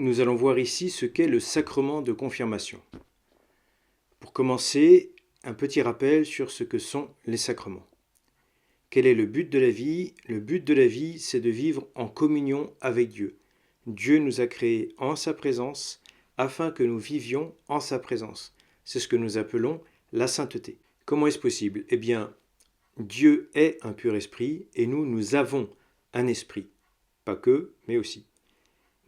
Nous allons voir ici ce qu'est le sacrement de confirmation. Pour commencer, un petit rappel sur ce que sont les sacrements. Quel est le but de la vie ? Le but de la vie, c'est de vivre en communion avec Dieu. Dieu nous a créés en sa présence afin que nous vivions en sa présence. C'est ce que nous appelons la sainteté. Comment est-ce possible ? Eh bien, Dieu est un pur esprit et nous avons un esprit. Pas que, mais aussi.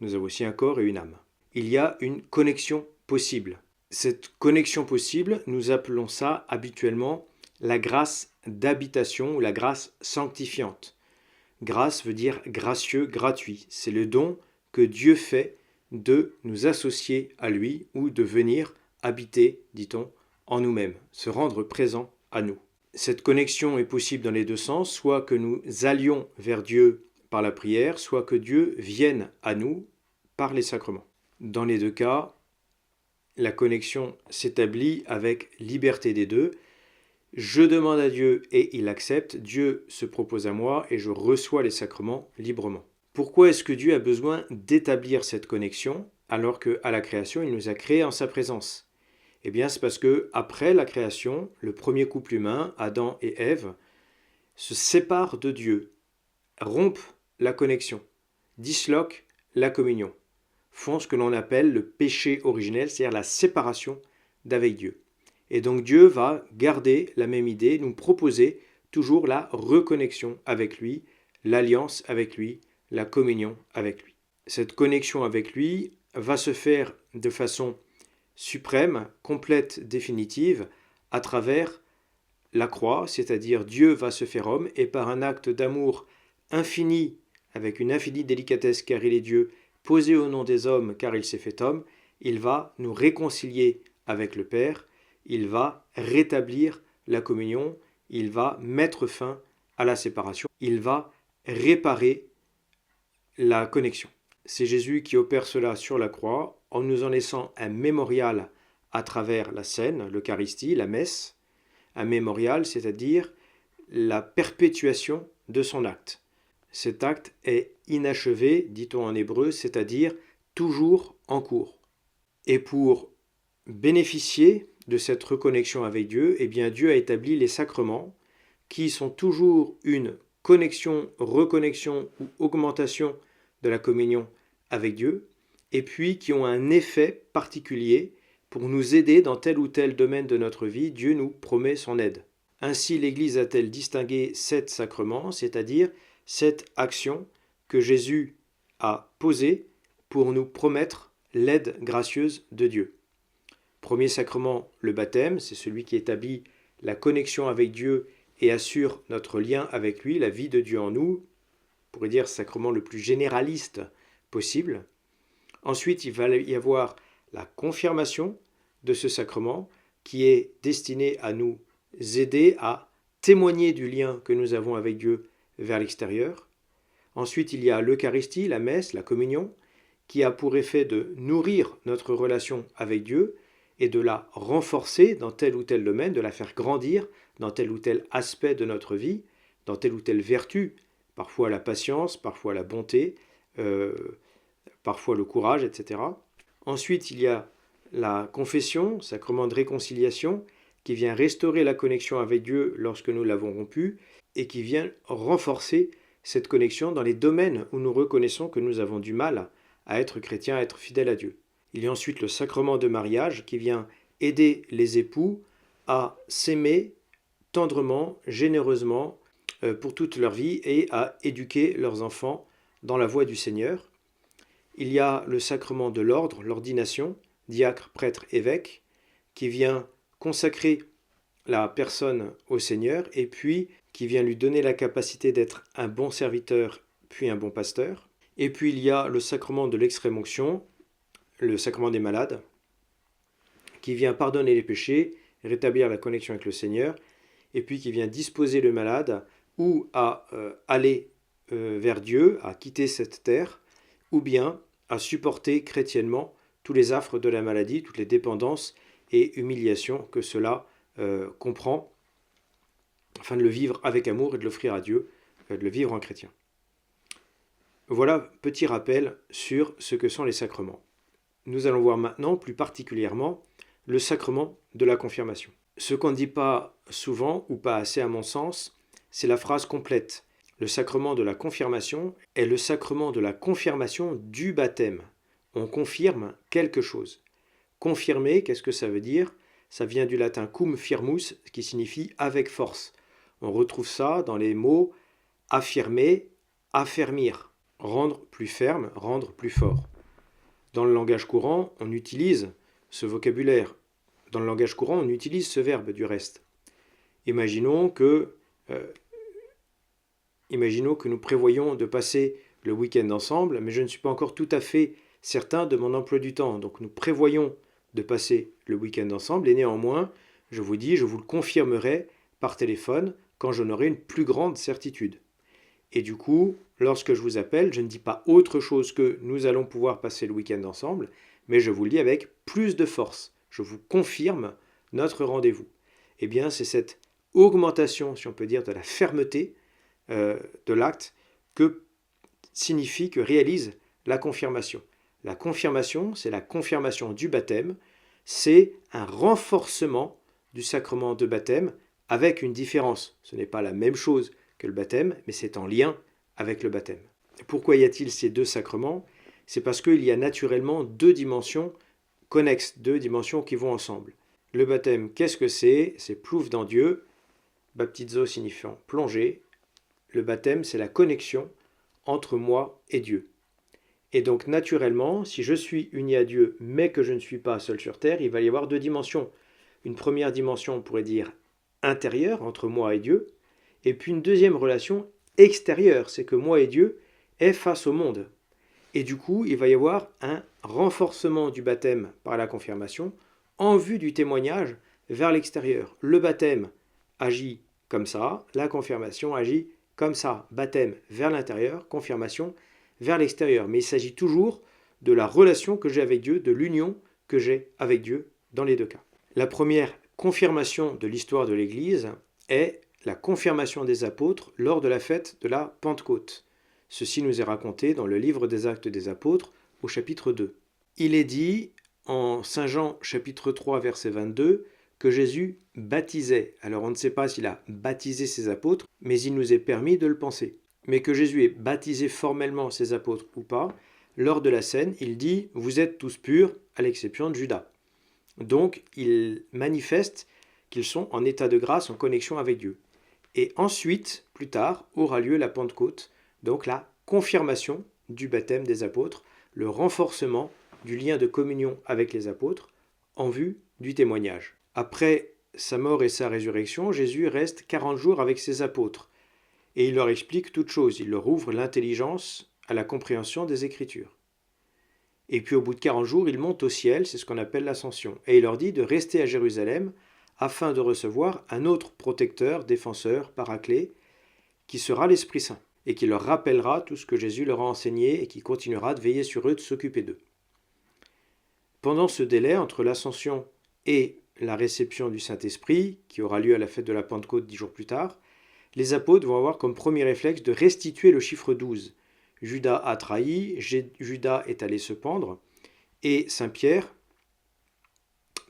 Nous avons aussi un corps et une âme. Il y a une connexion possible. Cette connexion possible, nous appelons ça habituellement la grâce d'habitation ou la grâce sanctifiante. Grâce veut dire gracieux, gratuit. C'est le don que Dieu fait de nous associer à lui ou de venir habiter, dit-on, en nous-mêmes, se rendre présent à nous. Cette connexion est possible dans les deux sens, soit que nous allions vers Dieu par la prière, soit que Dieu vienne à nous par les sacrements. Dans les deux cas, la connexion s'établit avec liberté des deux. Je demande à Dieu et il accepte, Dieu se propose à moi et je reçois les sacrements librement. Pourquoi est-ce que Dieu a besoin d'établir cette connexion alors qu'à la création, il nous a créés en sa présence ? Eh bien, c'est parce que après la création, le premier couple humain, Adam et Ève, se séparent de Dieu, rompent la connexion, disloquent la communion, font ce que l'on appelle le péché originel, c'est-à-dire la séparation d'avec Dieu. Et donc Dieu va garder la même idée, nous proposer toujours la reconnexion avec lui, l'alliance avec lui, la communion avec lui. Cette connexion avec lui va se faire de façon suprême, complète, définitive, à travers la croix, c'est-à-dire Dieu va se faire homme et par un acte d'amour infini, avec une infinie délicatesse car il est Dieu, posé au nom des hommes car il s'est fait homme, il va nous réconcilier avec le Père, il va rétablir la communion, il va mettre fin à la séparation, il va réparer la connexion. C'est Jésus qui opère cela sur la croix en nous en laissant un mémorial à travers la scène, l'Eucharistie, la messe, un mémorial, c'est-à-dire la perpétuation de son acte. Cet acte est inachevé, dit-on en hébreu, c'est-à-dire toujours en cours. Et pour bénéficier de cette reconnexion avec Dieu, eh bien Dieu a établi les sacrements qui sont toujours une connexion, reconnexion ou augmentation de la communion avec Dieu, et puis qui ont un effet particulier pour nous aider dans tel ou tel domaine de notre vie. Dieu nous promet son aide. Ainsi, l'Église a-t-elle distingué 7 sacrements, c'est-à-dire cette action que Jésus a posée pour nous promettre l'aide gracieuse de Dieu. Premier sacrement, le baptême, c'est celui qui établit la connexion avec Dieu et assure notre lien avec lui, la vie de Dieu en nous, on pourrait dire sacrement le plus généraliste possible. Ensuite, il va y avoir la confirmation de ce sacrement qui est destiné à nous aider à témoigner du lien que nous avons avec Dieu vers l'extérieur. Ensuite, il y a l'Eucharistie, la messe, la communion, qui a pour effet de nourrir notre relation avec Dieu et de la renforcer dans tel ou tel domaine, de la faire grandir dans tel ou tel aspect de notre vie, dans telle ou telle vertu, parfois la patience, parfois la bonté, parfois le courage, etc. Ensuite, il y a la confession, sacrement de réconciliation, qui vient restaurer la connexion avec Dieu lorsque nous l'avons rompue et qui vient renforcer cette connexion dans les domaines où nous reconnaissons que nous avons du mal à être chrétiens, à être fidèles à Dieu. Il y a ensuite le sacrement de mariage qui vient aider les époux à s'aimer tendrement, généreusement pour toute leur vie et à éduquer leurs enfants dans la voie du Seigneur. Il y a le sacrement de l'ordre, l'ordination, diacre, prêtre, évêque, qui vient consacrer la personne au Seigneur et puis qui vient lui donner la capacité d'être un bon serviteur puis un bon pasteur. Et puis il y a le sacrement de l'extrême-onction, le sacrement des malades, qui vient pardonner les péchés, rétablir la connexion avec le Seigneur, et puis qui vient disposer le malade ou à aller vers Dieu, à quitter cette terre, ou bien à supporter chrétiennement tous les affres de la maladie, toutes les dépendances et humiliations que cela comprend, afin de le vivre avec amour et de l'offrir à Dieu, de le vivre en chrétien. Voilà, petit rappel sur ce que sont les sacrements. nous allons voir maintenant plus particulièrement le sacrement de la confirmation. Ce qu'on ne dit pas souvent, ou pas assez à mon sens, c'est la phrase complète. Le sacrement de la confirmation est le sacrement de la confirmation du baptême. On confirme quelque chose. Confirmer, qu'est-ce que ça veut dire? Ça vient du latin cum firmus, qui signifie avec force. On retrouve ça dans les mots affirmer, affermir, rendre plus ferme, rendre plus fort. Dans le langage courant, on utilise ce vocabulaire. Dans le langage courant, on utilise ce verbe du reste. Imaginons que nous prévoyons de passer le week-end ensemble, mais je ne suis pas encore tout à fait certain de mon emploi du temps. Donc nous prévoyons de passer le week-end ensemble, et néanmoins, je vous le confirmerai par téléphone quand j'en aurai une plus grande certitude. Et du coup, lorsque je vous appelle, je ne dis pas autre chose que nous allons pouvoir passer le week-end ensemble, mais je vous le dis avec plus de force. Je vous confirme notre rendez-vous. Eh bien, c'est cette augmentation, si on peut dire, de la fermeté de l'acte que réalise la confirmation. La confirmation, c'est la confirmation du baptême, c'est un renforcement du sacrement de baptême avec une différence. Ce n'est pas la même chose que le baptême, mais c'est en lien avec le baptême. Pourquoi y a-t-il ces deux sacrements? C'est parce qu'il y a naturellement deux dimensions connexes, deux dimensions qui vont ensemble. Le baptême, qu'est-ce que c'est? C'est plouf dans Dieu, baptizo signifiant plonger. Le baptême, c'est la connexion entre moi et Dieu. Et donc naturellement, si je suis uni à Dieu, mais que je ne suis pas seul sur terre, il va y avoir deux dimensions. Une première dimension, on pourrait dire intérieure, entre moi et Dieu, et puis une deuxième relation extérieure, c'est que moi et Dieu est face au monde. Et du coup, il va y avoir un renforcement du baptême par la confirmation en vue du témoignage vers l'extérieur. Le baptême agit comme ça, la confirmation agit comme ça. Baptême vers l'intérieur, confirmation vers l'extérieur. Mais il s'agit toujours de la relation que j'ai avec Dieu, de l'union que j'ai avec Dieu dans les deux cas. La première confirmation de l'histoire de l'Église est la confirmation des apôtres lors de la fête de la Pentecôte. Ceci nous est raconté dans le livre des Actes des Apôtres au chapitre 2. Il est dit en Saint Jean chapitre 3 verset 22 que Jésus baptisait. Alors on ne sait pas s'il a baptisé ses apôtres, mais il nous est permis de le penser. Mais que Jésus ait baptisé formellement ses apôtres ou pas, lors de la scène, il dit « Vous êtes tous purs, à l'exception de Judas ». Donc il manifeste qu'ils sont en état de grâce, en connexion avec Dieu. Et ensuite, plus tard, aura lieu la Pentecôte, donc la confirmation du baptême des apôtres, le renforcement du lien de communion avec les apôtres en vue du témoignage. Après sa mort et sa résurrection, Jésus reste 40 jours avec ses apôtres et il leur explique toutes choses, il leur ouvre l'intelligence à la compréhension des Écritures. Et puis au bout de 40 jours, il monte au ciel, c'est ce qu'on appelle l'ascension, et il leur dit de rester à Jérusalem afin de recevoir un autre protecteur, défenseur, paraclet, qui sera l'Esprit Saint, et qui leur rappellera tout ce que Jésus leur a enseigné et qui continuera de veiller sur eux, de s'occuper d'eux. Pendant ce délai, entre l'ascension et la réception du Saint-Esprit, qui aura lieu à la fête de la Pentecôte 10 jours plus tard, les apôtres vont avoir comme premier réflexe de restituer le chiffre 12. Judas a trahi, Judas est allé se pendre, et Saint Pierre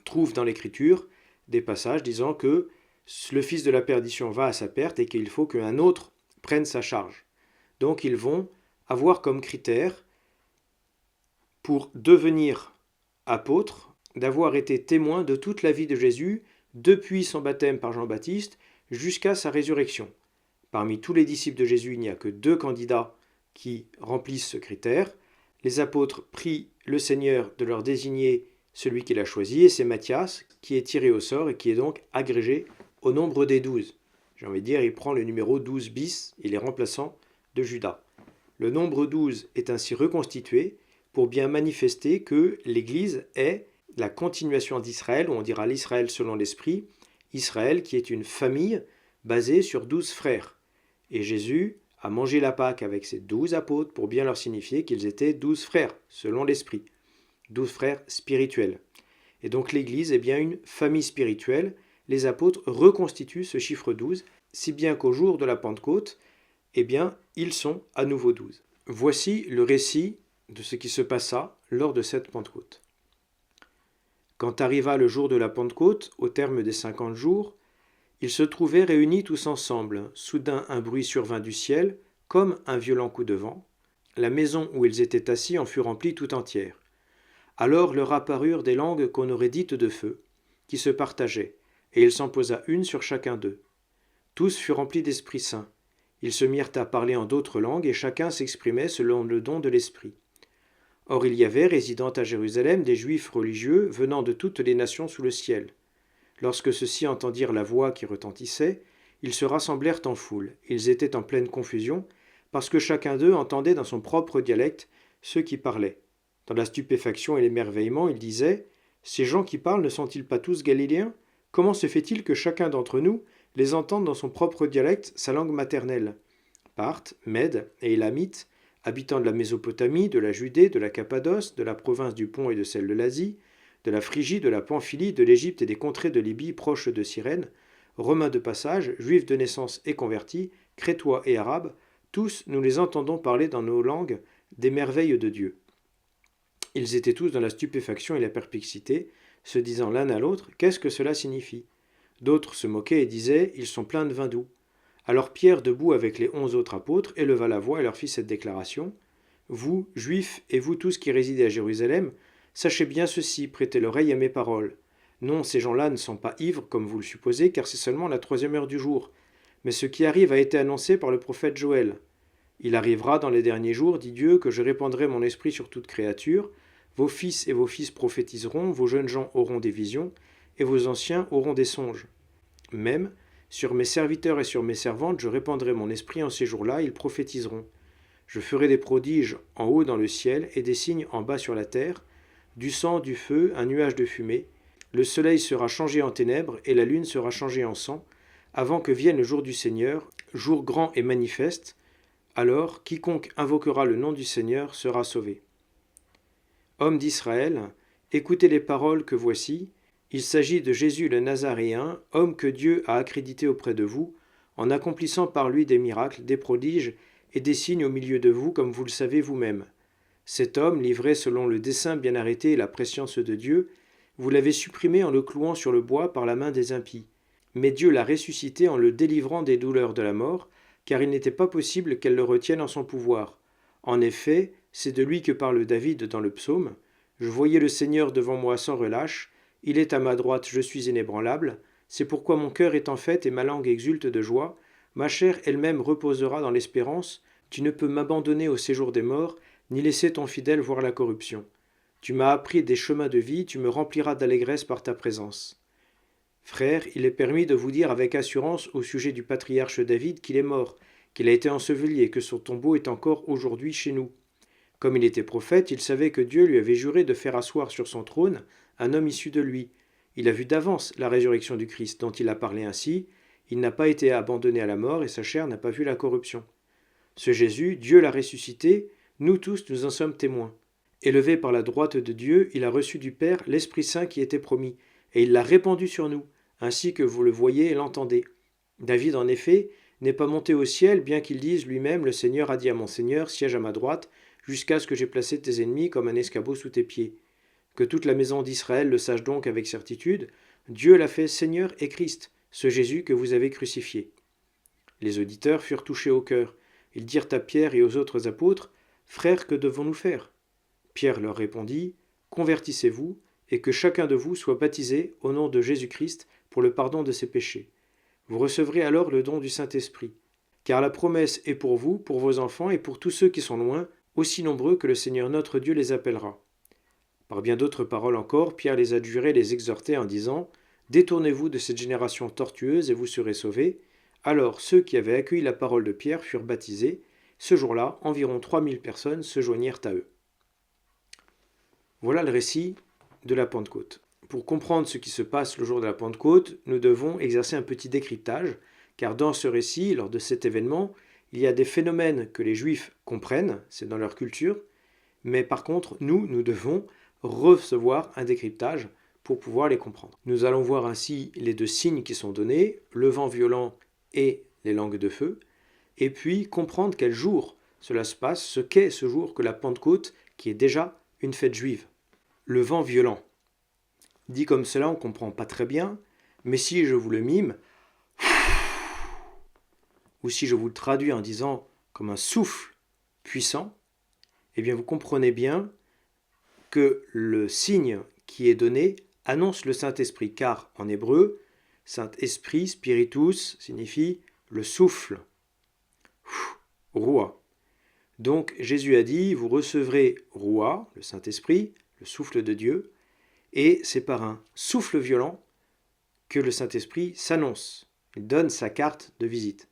trouve dans l'Écriture des passages disant que le fils de la perdition va à sa perte et qu'il faut qu'un autre prenne sa charge. Donc ils vont avoir comme critère pour devenir apôtres d'avoir été témoins de toute la vie de Jésus depuis son baptême par Jean-Baptiste jusqu'à sa résurrection. Parmi tous les disciples de Jésus, il n'y a que 2 candidats qui remplissent ce critère. Les apôtres prient le Seigneur de leur désigner celui qu'il a choisi, et c'est Matthias qui est tiré au sort et qui est donc agrégé au nombre des 12. J'ai envie de dire, il prend le numéro 12 bis, il est remplaçant de Judas. Le nombre 12 est ainsi reconstitué pour bien manifester que l'Église est la continuation d'Israël, ou on dira l'Israël selon l'Esprit, Israël qui est une famille basée sur 12 frères. Et Jésus a mangé la Pâque avec ses 12 apôtres pour bien leur signifier qu'ils étaient 12 frères, selon l'Esprit, 12 frères spirituels. Et donc l'Église est bien une famille spirituelle. Les apôtres reconstituent ce chiffre 12, si bien qu'au jour de la Pentecôte, eh bien, ils sont à nouveau 12. Voici le récit de ce qui se passa lors de cette Pentecôte. Quand arriva le jour de la Pentecôte, au terme des 50 jours, ils se trouvaient réunis tous ensemble. Soudain un bruit survint du ciel, comme un violent coup de vent. La maison où ils étaient assis en fut remplie tout entière. Alors leur apparurent des langues qu'on aurait dites de feu, qui se partageaient, et il s'en posa une sur chacun d'eux. Tous furent remplis d'Esprit Saint. Ils se mirent à parler en d'autres langues, et chacun s'exprimait selon le don de l'Esprit. Or il y avait, résidant à Jérusalem, des Juifs religieux venant de toutes les nations sous le ciel. Lorsque ceux-ci entendirent la voix qui retentissait, ils se rassemblèrent en foule. Ils étaient en pleine confusion, parce que chacun d'eux entendait dans son propre dialecte ceux qui parlaient. Dans la stupéfaction et l'émerveillement, ils disaient « Ces gens qui parlent ne sont-ils pas tous galiléens? Comment se fait-il que chacun d'entre nous les entende dans son propre dialecte, sa langue maternelle ?» Parthes, Mèdes et Élamites, habitants de la Mésopotamie, de la Judée, de la Cappadoce, de la province du Pont et de celle de l'Asie, de la Phrygie, de la Pamphylie, de l'Égypte et des contrées de Libye proches de Cyrène, Romains de passage, Juifs de naissance et convertis, Crétois et Arabes, tous nous les entendons parler dans nos langues des merveilles de Dieu. Ils étaient tous dans la stupéfaction et la perplexité, se disant l'un à l'autre « Qu'est-ce que cela signifie ?» D'autres se moquaient et disaient « Ils sont pleins de vin doux. » Alors Pierre, debout avec les 11 autres apôtres, éleva la voix et leur fit cette déclaration. « Vous, Juifs, et vous tous qui résidez à Jérusalem, sachez bien ceci, prêtez l'oreille à mes paroles. Non, ces gens-là ne sont pas ivres, comme vous le supposez, car c'est seulement la 3e heure du jour. Mais ce qui arrive a été annoncé par le prophète Joël. Il arrivera dans les derniers jours, dit Dieu, que je répandrai mon esprit sur toute créature. Vos fils et vos fils prophétiseront, vos jeunes gens auront des visions, et vos anciens auront des songes. Même, sur mes serviteurs et sur mes servantes, je répandrai mon esprit en ces jours-là, ils prophétiseront. Je ferai des prodiges en haut dans le ciel et des signes en bas sur la terre, du sang, du feu, un nuage de fumée. Le soleil sera changé en ténèbres et la lune sera changée en sang, avant que vienne le jour du Seigneur, jour grand et manifeste. Alors, quiconque invoquera le nom du Seigneur sera sauvé. Hommes d'Israël, écoutez les paroles que voici. Il s'agit de Jésus le Nazaréen, homme que Dieu a accrédité auprès de vous, en accomplissant par lui des miracles, des prodiges et des signes au milieu de vous, comme vous le savez vous-même. Cet homme, livré selon le dessein bien arrêté et la prescience de Dieu, vous l'avez supprimé en le clouant sur le bois par la main des impies. Mais Dieu l'a ressuscité en le délivrant des douleurs de la mort, car il n'était pas possible qu'elle le retienne en son pouvoir. En effet, c'est de lui que parle David dans le psaume. « Je voyais le Seigneur devant moi sans relâche, il est à ma droite, je suis inébranlable. C'est pourquoi mon cœur est en fête et ma langue exulte de joie. Ma chair elle-même reposera dans l'espérance. Tu ne peux m'abandonner au séjour des morts, ni laisser ton fidèle voir la corruption. Tu m'as appris des chemins de vie, tu me rempliras d'allégresse par ta présence. » Frères, il est permis de vous dire avec assurance au sujet du patriarche David qu'il est mort, qu'il a été enseveli et que son tombeau est encore aujourd'hui chez nous. Comme il était prophète, il savait que Dieu lui avait juré de faire asseoir sur son trône un homme issu de lui. Il a vu d'avance la résurrection du Christ, dont il a parlé ainsi. Il n'a pas été abandonné à la mort et sa chair n'a pas vu la corruption. Ce Jésus, Dieu l'a ressuscité, nous tous nous en sommes témoins. Élevé par la droite de Dieu, il a reçu du Père l'Esprit Saint qui était promis, et il l'a répandu sur nous, ainsi que vous le voyez et l'entendez. David, en effet, n'est pas monté au ciel, bien qu'il dise lui-même « Le Seigneur a dit à mon Seigneur, siège à ma droite, jusqu'à ce que j'aie placé tes ennemis comme un escabeau sous tes pieds. » Que toute la maison d'Israël le sache donc avec certitude, Dieu l'a fait Seigneur et Christ, ce Jésus que vous avez crucifié. Les auditeurs furent touchés au cœur. Ils dirent à Pierre et aux autres apôtres « Frères, que devons-nous faire ?» Pierre leur répondit « Convertissez-vous, et que chacun de vous soit baptisé au nom de Jésus-Christ pour le pardon de ses péchés. Vous recevrez alors le don du Saint-Esprit. Car la promesse est pour vous, pour vos enfants et pour tous ceux qui sont loin, aussi nombreux que le Seigneur notre Dieu les appellera. » Par bien d'autres paroles encore, Pierre les adjurait et les exhortait en disant « Détournez-vous de cette génération tortueuse et vous serez sauvés. » Alors ceux qui avaient accueilli la parole de Pierre furent baptisés. Ce jour-là, environ 3000 personnes se joignirent à eux. Voilà le récit de la Pentecôte. Pour comprendre ce qui se passe le jour de la Pentecôte, nous devons exercer un petit décryptage, car dans ce récit, lors de cet événement, il y a des phénomènes que les Juifs comprennent, c'est dans leur culture, mais par contre, nous devons recevoir un décryptage pour pouvoir les comprendre. Nous allons voir ainsi les deux signes qui sont donnés, le vent violent et les langues de feu, et puis comprendre quel jour cela se passe, ce qu'est ce jour que la Pentecôte, qui est déjà une fête juive. Le vent violent. Dit comme cela, on ne comprend pas très bien, mais si je vous le mime, ou si je vous le traduis en disant comme un souffle puissant, eh bien vous comprenez bien que le signe qui est donné annonce le Saint-Esprit, car en hébreu, Saint-Esprit, spiritus, signifie le souffle, roi. Donc Jésus a dit, vous recevrez roi, le Saint-Esprit, le souffle de Dieu, et c'est par un souffle violent que le Saint-Esprit s'annonce. Il donne sa carte de visite.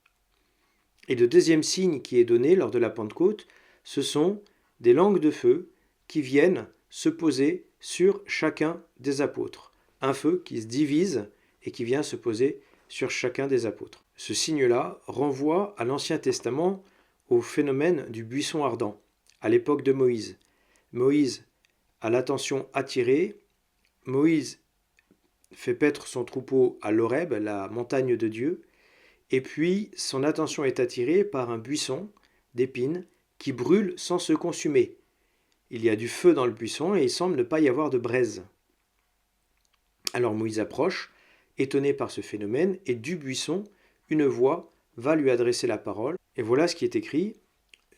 Et le deuxième signe qui est donné lors de la Pentecôte, ce sont des langues de feu qui viennent se poser sur chacun des apôtres. Un feu qui se divise et qui vient se poser sur chacun des apôtres. Ce signe-là renvoie à l'Ancien Testament au phénomène du buisson ardent, à l'époque de Moïse. Moïse a l'attention attirée, Moïse fait paître son troupeau à l'Horeb, la montagne de Dieu, et puis son attention est attirée par un buisson d'épines qui brûle sans se consumer. Il y a du feu dans le buisson et il semble ne pas y avoir de braise. Alors Moïse approche, étonné par ce phénomène, et du buisson, une voix va lui adresser la parole. Et voilà ce qui est écrit.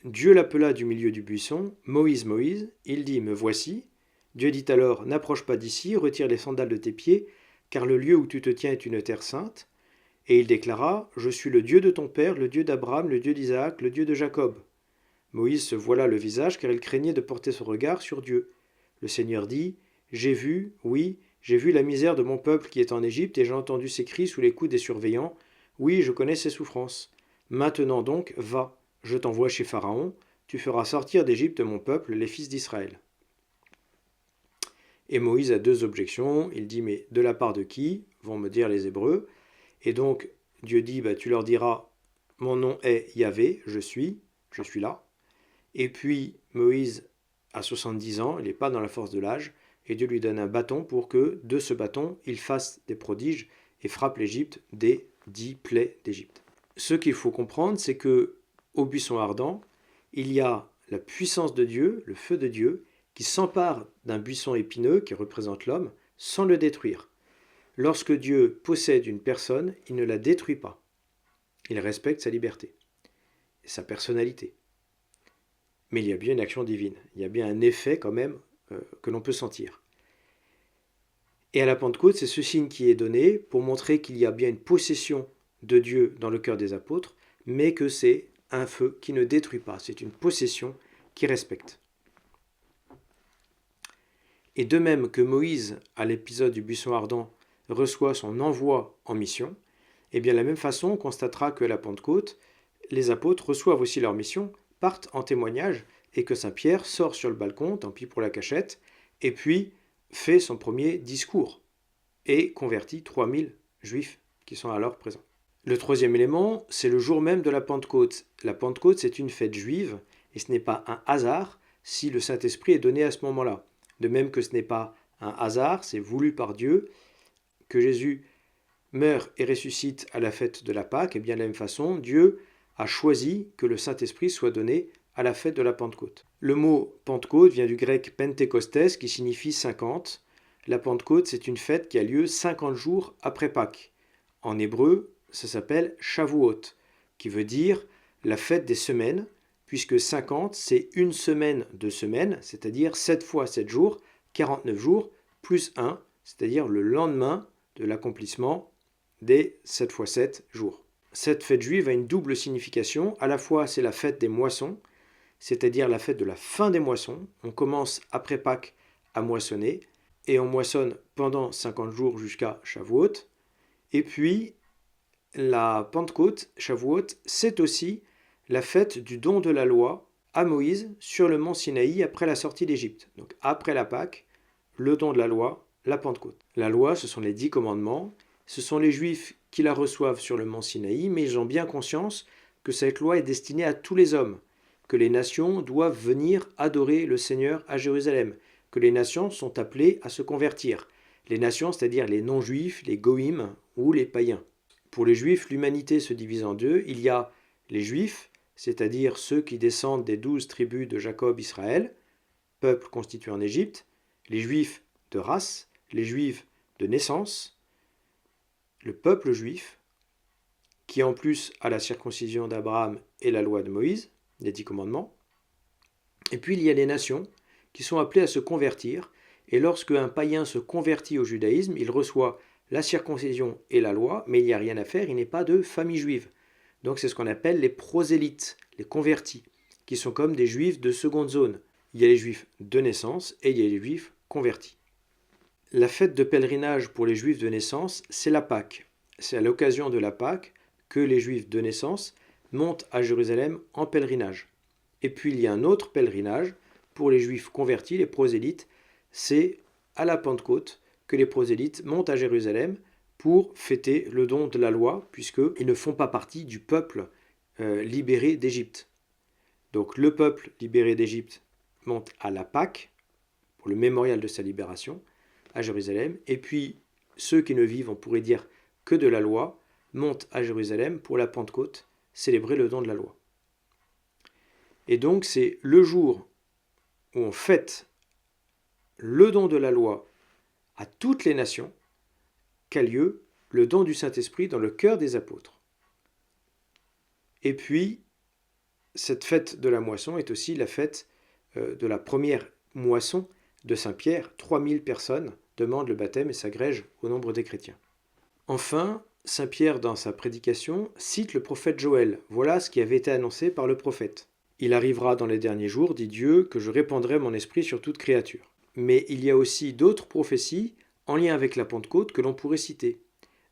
Dieu l'appela du milieu du buisson, Moïse, Moïse. Il dit, me voici. Dieu dit alors, n'approche pas d'ici, retire les sandales de tes pieds, car le lieu où tu te tiens est une terre sainte. Et il déclara, je suis le Dieu de ton père, le Dieu d'Abraham, le Dieu d'Isaac, le Dieu de Jacob. Moïse se voila le visage, car il craignait de porter son regard sur Dieu. Le Seigneur dit, j'ai vu, oui, j'ai vu la misère de mon peuple qui est en Égypte, et j'ai entendu ses cris sous les coups des surveillants. Oui, je connais ses souffrances. Maintenant donc, va, je t'envoie chez Pharaon, tu feras sortir d'Égypte mon peuple, les fils d'Israël. Et Moïse a deux objections. Il dit, mais de la part de qui, vont me dire les Hébreux. Et donc Dieu dit, tu leur diras, mon nom est Yahvé, je suis là. Et puis Moïse a 70 ans, il n'est pas dans la force de l'âge, et Dieu lui donne un bâton pour que de ce bâton, il fasse des prodiges et frappe l'Égypte des 10 plaies d'Égypte. Ce qu'il faut comprendre, c'est que au buisson ardent, il y a la puissance de Dieu, le feu de Dieu, qui s'empare d'un buisson épineux qui représente l'homme, sans le détruire. Lorsque Dieu possède une personne, il ne la détruit pas. Il respecte sa liberté et sa personnalité. Mais il y a bien une action divine, il y a bien un effet quand même que l'on peut sentir. Et à la Pentecôte, c'est ce signe qui est donné pour montrer qu'il y a bien une possession de Dieu dans le cœur des apôtres, mais que c'est un feu qui ne détruit pas, c'est une possession qui respecte. Et de même que Moïse, à l'épisode du buisson ardent, reçoit son envoi en mission, et bien de la même façon, on constatera que à la Pentecôte, les apôtres reçoivent aussi leur mission, partent en témoignage, et que Saint Pierre sort sur le balcon, tant pis pour la cachette, et puis fait son premier discours, et convertit 3000 juifs qui sont alors présents. Le troisième élément, c'est le jour même de la Pentecôte. La Pentecôte, c'est une fête juive, et ce n'est pas un hasard si le Saint-Esprit est donné à ce moment-là. De même que ce n'est pas un hasard, c'est voulu par Dieu, que Jésus meurt et ressuscite à la fête de la Pâque, et bien de la même façon, Dieu a choisi que le Saint-Esprit soit donné à la fête de la Pentecôte. Le mot Pentecôte vient du grec Pentecostés, qui signifie 50. La Pentecôte, c'est une fête qui a lieu 50 jours après Pâques. En hébreu, ça s'appelle Shavuot, qui veut dire la fête des semaines, puisque 50, c'est une semaine de semaines, c'est-à-dire 7 fois 7 jours, 49 jours, plus 1, c'est-à-dire le lendemain de l'accomplissement des 7 fois 7 jours. Cette fête juive a une double signification. À la fois, c'est la fête des moissons, c'est-à-dire la fête de la fin des moissons. On commence après Pâques à moissonner, et on moissonne pendant 50 jours jusqu'à Shavuot. Et puis, la Pentecôte, Shavuot, c'est aussi la fête du don de la loi à Moïse sur le mont Sinaï après la sortie d'Égypte. Donc après la Pâque, le don de la loi, la Pentecôte. La loi, ce sont les 10 commandements. Ce sont les Juifs qui la reçoivent sur le mont Sinaï, mais ils ont bien conscience que cette loi est destinée à tous les hommes, que les nations doivent venir adorer le Seigneur à Jérusalem, que les nations sont appelées à se convertir. Les nations, c'est-à-dire les non-juifs, les goïms ou les païens. Pour les Juifs, l'humanité se divise en deux. Il y a les Juifs, c'est-à-dire ceux qui descendent des 12 tribus de Jacob Israël, peuple constitué en Égypte, les Juifs de race, les Juifs de naissance, le peuple juif, qui en plus a la circoncision d'Abraham et la loi de Moïse, les 10 commandements. Et puis il y a les nations qui sont appelées à se convertir, et lorsque un païen se convertit au judaïsme, il reçoit la circoncision et la loi, mais il n'y a rien à faire, il n'est pas de famille juive. Donc c'est ce qu'on appelle les prosélytes, les convertis, qui sont comme des juifs de seconde zone. Il y a les juifs de naissance et il y a les juifs convertis. La fête de pèlerinage pour les juifs de naissance, c'est la Pâque. C'est à l'occasion de la Pâque que les juifs de naissance montent à Jérusalem en pèlerinage. Et puis il y a un autre pèlerinage pour les juifs convertis, les prosélytes, c'est à la Pentecôte que les prosélytes montent à Jérusalem pour fêter le don de la loi, puisqu'ils ne font pas partie du peuple libéré d'Égypte. Donc le peuple libéré d'Égypte monte à la Pâque, pour le mémorial de sa libération, à Jérusalem, et puis ceux qui ne vivent, on pourrait dire, que de la loi, montent à Jérusalem pour la Pentecôte, célébrer le don de la loi. Et donc c'est le jour où on fête le don de la loi à toutes les nations qu'a lieu le don du Saint-Esprit dans le cœur des apôtres. Et puis, cette fête de la moisson est aussi la fête de la première moisson de Saint-Pierre. 3000 personnes demandent le baptême et s'agrègent au nombre des chrétiens. Enfin, Saint-Pierre, dans sa prédication, cite le prophète Joël. Voilà ce qui avait été annoncé par le prophète. Il arrivera dans les derniers jours, dit Dieu, que je répandrai mon esprit sur toute créature. Mais il y a aussi d'autres prophéties en lien avec la Pentecôte que l'on pourrait citer.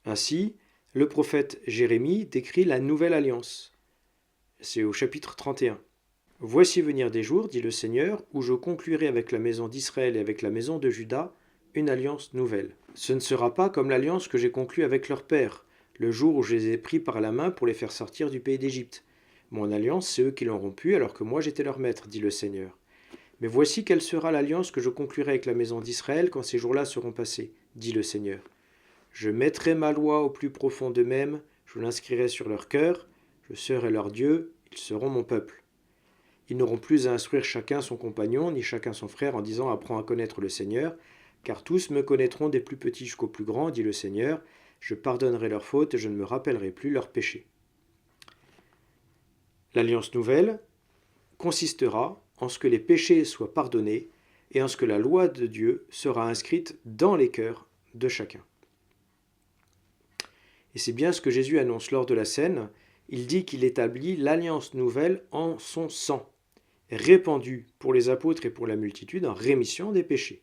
Ainsi, le prophète Jérémie décrit la nouvelle alliance. C'est au chapitre 31. « Voici venir des jours, dit le Seigneur, où je conclurai avec la maison d'Israël et avec la maison de Juda une alliance nouvelle. Ce ne sera pas comme l'alliance que j'ai conclue avec leur père, le jour où je les ai pris par la main pour les faire sortir du pays d'Égypte. Mon alliance, c'est eux qui l'ont rompue, alors que moi j'étais leur maître, dit le Seigneur. Mais voici quelle sera l'alliance que je conclurai avec la maison d'Israël quand ces jours-là seront passés, dit le Seigneur. Je mettrai ma loi au plus profond d'eux-mêmes, je l'inscrirai sur leur cœur, je serai leur Dieu, ils seront mon peuple. Ils n'auront plus à instruire chacun son compagnon, ni chacun son frère, en disant « Apprends à connaître le Seigneur », car tous me connaîtront des plus petits jusqu'aux plus grands, dit le Seigneur, je pardonnerai leurs fautes et je ne me rappellerai plus leurs péchés. L'alliance nouvelle consistera en ce que les péchés soient pardonnés et en ce que la loi de Dieu sera inscrite dans les cœurs de chacun. Et c'est bien ce que Jésus annonce lors de la scène. Il dit qu'il établit l'alliance nouvelle en son sang, répandu pour les apôtres et pour la multitude en rémission des péchés.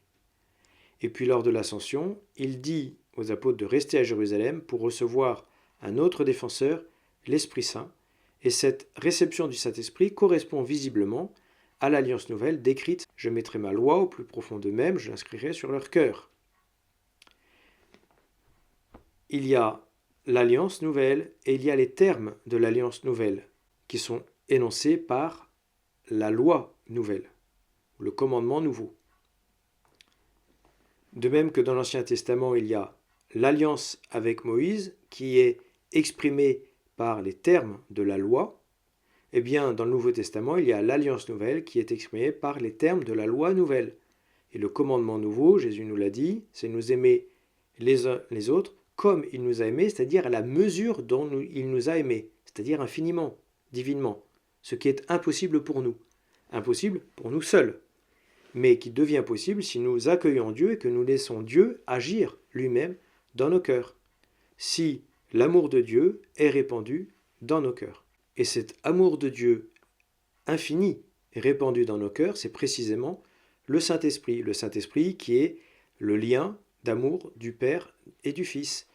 Et puis lors de l'ascension, il dit aux apôtres de rester à Jérusalem pour recevoir un autre défenseur, l'Esprit Saint, et cette réception du Saint-Esprit correspond visiblement à l'alliance nouvelle décrite « Je mettrai ma loi au plus profond d'eux-mêmes, je l'inscrirai sur leur cœur ». Il y a l'alliance nouvelle et il y a les termes de l'alliance nouvelle qui sont énoncés par la loi nouvelle, le commandement nouveau. De même que dans l'Ancien Testament, il y a l'alliance avec Moïse qui est exprimée par les termes de la loi, eh bien, dans le Nouveau Testament, il y a l'alliance nouvelle qui est exprimée par les termes de la loi nouvelle. Et le commandement nouveau, Jésus nous l'a dit, c'est nous aimer les uns les autres comme il nous a aimés, c'est-à-dire à la mesure dont il nous a aimés, c'est-à-dire infiniment, divinement, ce qui est impossible pour nous seuls, mais qui devient possible si nous accueillons Dieu et que nous laissons Dieu agir lui-même dans nos cœurs, si l'amour de Dieu est répandu dans nos cœurs. Et cet amour de Dieu infini et répandu dans nos cœurs, c'est précisément le Saint-Esprit qui est le lien d'amour du Père et du Fils.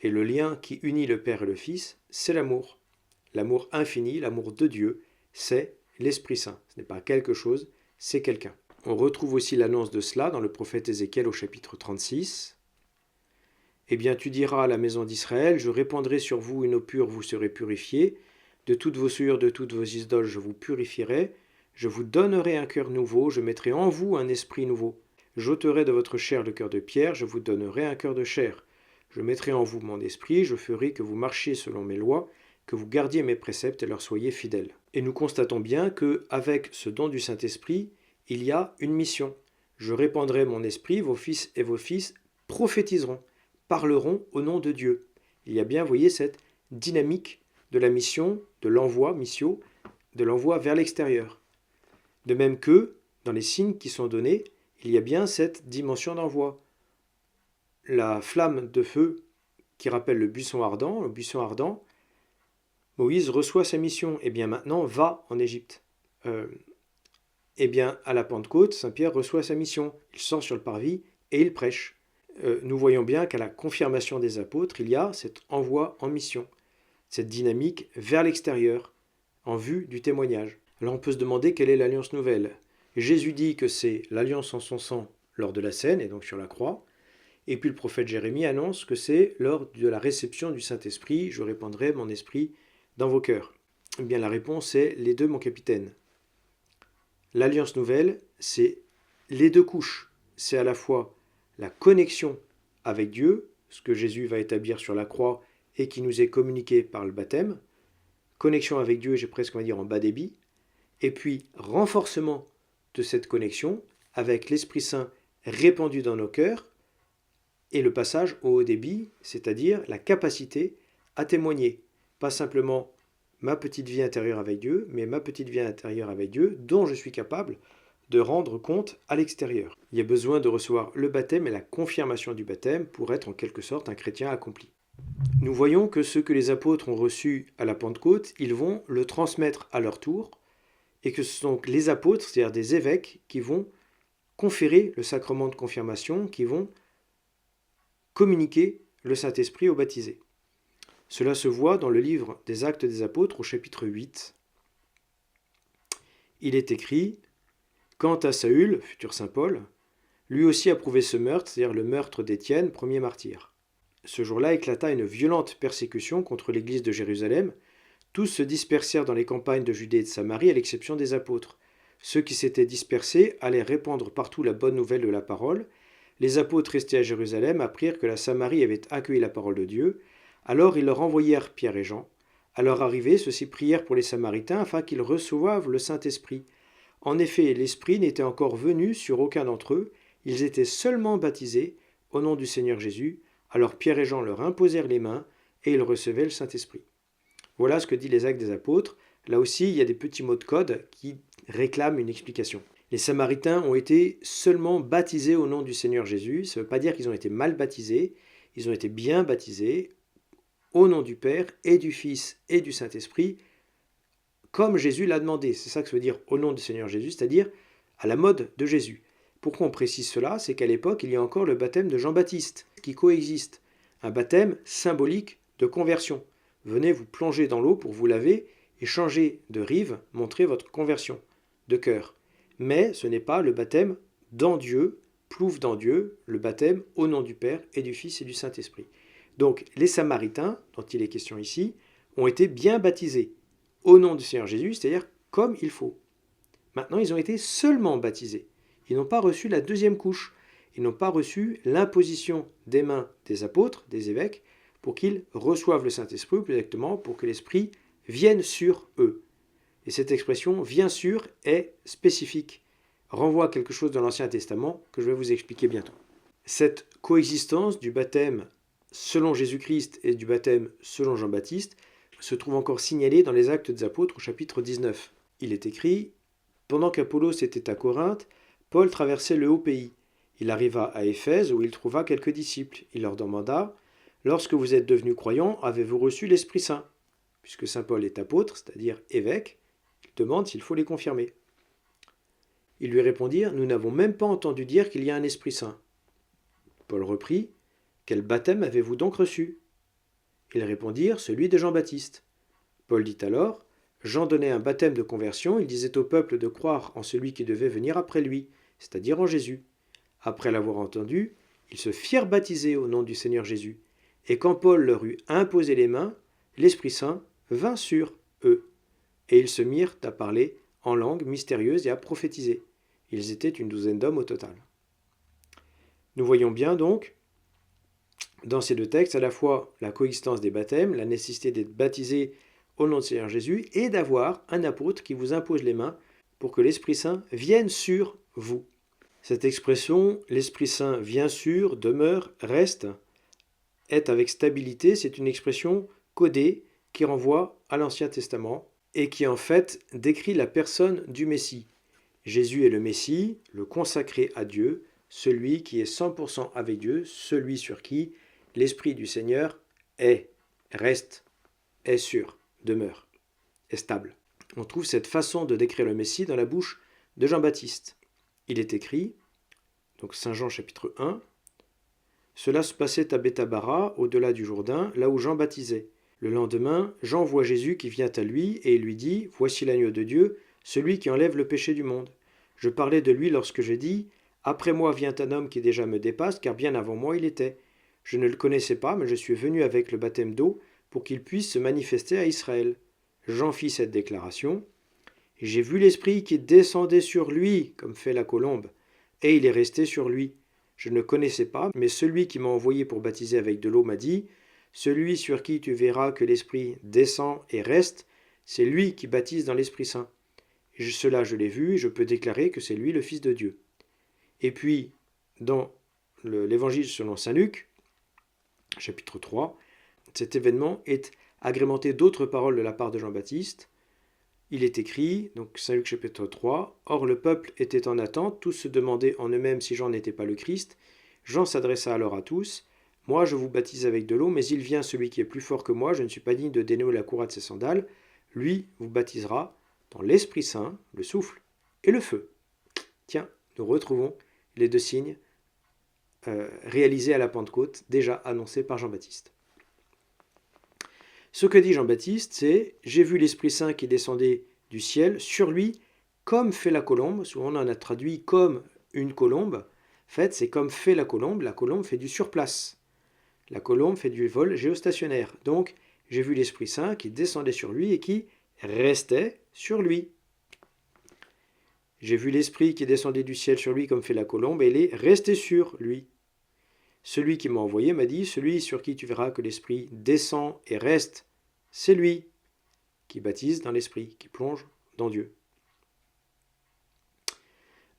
Et le lien qui unit le Père et le Fils, c'est l'amour. L'amour infini, l'amour de Dieu, c'est l'Esprit Saint. Ce n'est pas quelque chose, c'est quelqu'un. On retrouve aussi l'annonce de cela dans le prophète Ézéchiel au chapitre 36. « Eh bien, tu diras à la maison d'Israël, je répandrai sur vous une eau pure, vous serez purifiés. De toutes vos souillures, de toutes vos idoles, je vous purifierai. Je vous donnerai un cœur nouveau, je mettrai en vous un esprit nouveau. J'ôterai de votre chair le cœur de pierre, je vous donnerai un cœur de chair. Je mettrai en vous mon esprit, je ferai que vous marchiez selon mes lois, que vous gardiez mes préceptes et leur soyez fidèles. » Et nous constatons bien qu'avec ce don du Saint-Esprit, il y a une mission. je répandrai mon esprit, vos fils et vos fils prophétiseront, parleront au nom de Dieu. Il y a bien, vous voyez, cette dynamique de la mission, de l'envoi, missio, de l'envoi vers l'extérieur. De même que, dans les signes qui sont donnés, il y a bien cette dimension d'envoi. La flamme de feu qui rappelle le buisson ardent, Moïse reçoit sa mission, et bien maintenant va en Égypte. Et bien à la Pentecôte, Saint Pierre reçoit sa mission, il sort sur le parvis et il prêche. Nous voyons bien qu'à la confirmation des apôtres, il y a cet envoi en mission, cette dynamique vers l'extérieur, en vue du témoignage. Alors on peut se demander quelle est l'alliance nouvelle. Jésus dit que c'est l'alliance en son sang lors de la scène, et donc sur la croix, et puis le prophète Jérémie annonce que c'est lors de la réception du Saint-Esprit, je répandrai mon esprit dans vos cœurs. Eh bien la réponse est les deux, mon capitaine. L'alliance nouvelle, c'est les deux couches. C'est à la fois la connexion avec Dieu, ce que Jésus va établir sur la croix et qui nous est communiqué par le baptême, connexion avec Dieu, j'ai presque envie de dire en bas débit, et puis renforcement de cette connexion avec l'Esprit Saint répandu dans nos cœurs, et le passage au haut débit, c'est-à-dire la capacité à témoigner, pas simplement ma petite vie intérieure avec Dieu, mais ma petite vie intérieure avec Dieu, dont je suis capable de rendre compte à l'extérieur. Il y a besoin de recevoir le baptême et la confirmation du baptême pour être en quelque sorte un chrétien accompli. Nous voyons que ce que les apôtres ont reçu à la Pentecôte, ils vont le transmettre à leur tour, et que ce sont les apôtres, c'est-à-dire des évêques, qui vont conférer le sacrement de confirmation, qui vont communiquer le Saint-Esprit aux baptisés. Cela se voit dans le livre des Actes des Apôtres au chapitre 8. Il est écrit « Quant à Saül, futur saint Paul, lui aussi approuvait ce meurtre, c'est-à-dire le meurtre d'Étienne, premier martyr. Ce jour-là éclata une violente persécution contre l'église de Jérusalem. Tous se dispersèrent dans les campagnes de Judée et de Samarie, à l'exception des apôtres. Ceux qui s'étaient dispersés allaient répandre partout la bonne nouvelle de la parole. Les apôtres restés à Jérusalem apprirent que la Samarie avait accueilli la parole de Dieu. Alors ils leur envoyèrent Pierre et Jean. À leur arrivée, ceux-ci prièrent pour les Samaritains afin qu'ils reçoivent le Saint-Esprit. En effet, l'Esprit n'était encore venu sur aucun d'entre eux. Ils étaient seulement baptisés au nom du Seigneur Jésus. Alors Pierre et Jean leur imposèrent les mains et ils recevaient le Saint-Esprit. Voilà ce que dit les Actes des Apôtres. Là aussi, il y a des petits mots de code qui réclament une explication. Les Samaritains ont été seulement baptisés au nom du Seigneur Jésus. Ça ne veut pas dire qu'ils ont été mal baptisés. Ils ont été bien baptisés au nom du Père et du Fils et du Saint-Esprit, comme Jésus l'a demandé. C'est ça que ça veut dire au nom du Seigneur Jésus, c'est-à-dire à la mode de Jésus. Pourquoi on précise cela? C'est qu'à l'époque, il y a encore le baptême de Jean-Baptiste qui coexiste. Un baptême symbolique de conversion. Venez vous plonger dans l'eau pour vous laver et changer de rive, montrer votre conversion de cœur. Mais ce n'est pas le baptême dans Dieu, plouf dans Dieu, le baptême au nom du Père et du Fils et du Saint-Esprit. Donc les Samaritains, dont il est question ici, ont été bien baptisés au nom du Seigneur Jésus, c'est-à-dire comme il faut. Maintenant, ils ont été seulement baptisés. Ils n'ont pas reçu la deuxième couche. Ils n'ont pas reçu l'imposition des mains des apôtres, des évêques, pour qu'ils reçoivent le Saint-Esprit, ou plus exactement, pour que l'Esprit vienne sur eux. Et cette expression « vient sur » est spécifique, renvoie à quelque chose dans l'Ancien Testament que je vais vous expliquer bientôt. Cette coexistence du baptême selon Jésus-Christ et du baptême selon Jean-Baptiste se trouve encore signalée dans les Actes des Apôtres au chapitre 19. Il est écrit « Pendant qu'Apollos était à Corinthe, Paul traversait le haut pays. Il arriva à Éphèse où il trouva quelques disciples. Il leur demanda « Lorsque vous êtes devenus croyants, avez-vous reçu l'Esprit Saint ?» Puisque saint Paul est apôtre, c'est-à-dire évêque, il demande s'il faut les confirmer. Ils lui répondirent « Nous n'avons même pas entendu dire qu'il y a un Esprit Saint. » Paul reprit « Quel baptême avez-vous donc reçu ?» Ils répondirent « Celui de Jean-Baptiste. » Paul dit alors « Jean donnait un baptême de conversion, il disait au peuple de croire en celui qui devait venir après lui, c'est-à-dire en Jésus. Après l'avoir entendu, ils se firent baptiser au nom du Seigneur Jésus. Et quand Paul leur eut imposé les mains, l'Esprit Saint vint sur eux. Et ils se mirent à parler en langue mystérieuse et à prophétiser. Ils étaient une douzaine d'hommes au total. » Nous voyons bien donc, dans ces deux textes, à la fois la coexistence des baptêmes, la nécessité d'être baptisé au nom du Seigneur Jésus, et d'avoir un apôtre qui vous impose les mains pour que l'Esprit Saint vienne sur vous. Cette expression, l'Esprit Saint vient sur, demeure, reste, est avec stabilité, c'est une expression codée qui renvoie à l'Ancien Testament et qui en fait décrit la personne du Messie. Jésus est le Messie, le consacré à Dieu, celui qui est 100% avec Dieu, celui sur qui l'Esprit du Seigneur est, reste, est sûr, demeure, est stable. On trouve cette façon de décrire le Messie dans la bouche de Jean-Baptiste. Il est écrit, donc Saint Jean chapitre 1, « Cela se passait à Bethabara, au-delà du Jourdain, là où Jean baptisait. Le lendemain, Jean voit Jésus qui vient à lui et il lui dit, « Voici l'agneau de Dieu, celui qui enlève le péché du monde. Je parlais de lui lorsque j'ai dit, « Après moi vient un homme qui déjà me dépasse, car bien avant moi il était. Je ne le connaissais pas, mais je suis venu avec le baptême d'eau pour qu'il puisse se manifester à Israël. » Jean fit cette déclaration. « J'ai vu l'Esprit qui descendait sur lui, comme fait la colombe, et il est resté sur lui. Je ne connaissais pas, mais celui qui m'a envoyé pour baptiser avec de l'eau m'a dit, « Celui sur qui tu verras que l'Esprit descend et reste, c'est lui qui baptise dans l'Esprit Saint. » Cela je l'ai vu, et je peux déclarer que c'est lui le Fils de Dieu. Et puis, dans l'Évangile selon saint Luc, chapitre 3, cet événement est agrémenté d'autres paroles de la part de Jean-Baptiste. Il est écrit, donc saint Luc chapitre 3, « Or le peuple était en attente, tous se demandaient en eux-mêmes si Jean n'était pas le Christ. Jean s'adressa alors à tous, « Moi je vous baptise avec de l'eau, mais il vient celui qui est plus fort que moi, je ne suis pas digne de dénouer la courroie de ses sandales. Lui vous baptisera dans l'Esprit Saint, le souffle et le feu. » Tiens, nous retrouvons les deux signes réalisés à la Pentecôte, déjà annoncés par Jean-Baptiste. Ce que dit Jean-Baptiste, c'est « J'ai vu l'Esprit Saint qui descendait du ciel sur lui, comme fait la colombe ». Souvent on en a traduit comme une colombe. En fait, c'est comme fait la colombe fait du surplace. La colombe fait du vol géostationnaire. Donc, j'ai vu l'Esprit Saint qui descendait sur lui et qui restait sur lui. J'ai vu l'Esprit qui descendait du ciel sur lui comme fait la colombe, et il est resté sur lui. Celui qui m'a envoyé m'a dit, celui sur qui tu verras que l'Esprit descend et reste, c'est lui qui baptise dans l'Esprit, qui plonge dans Dieu.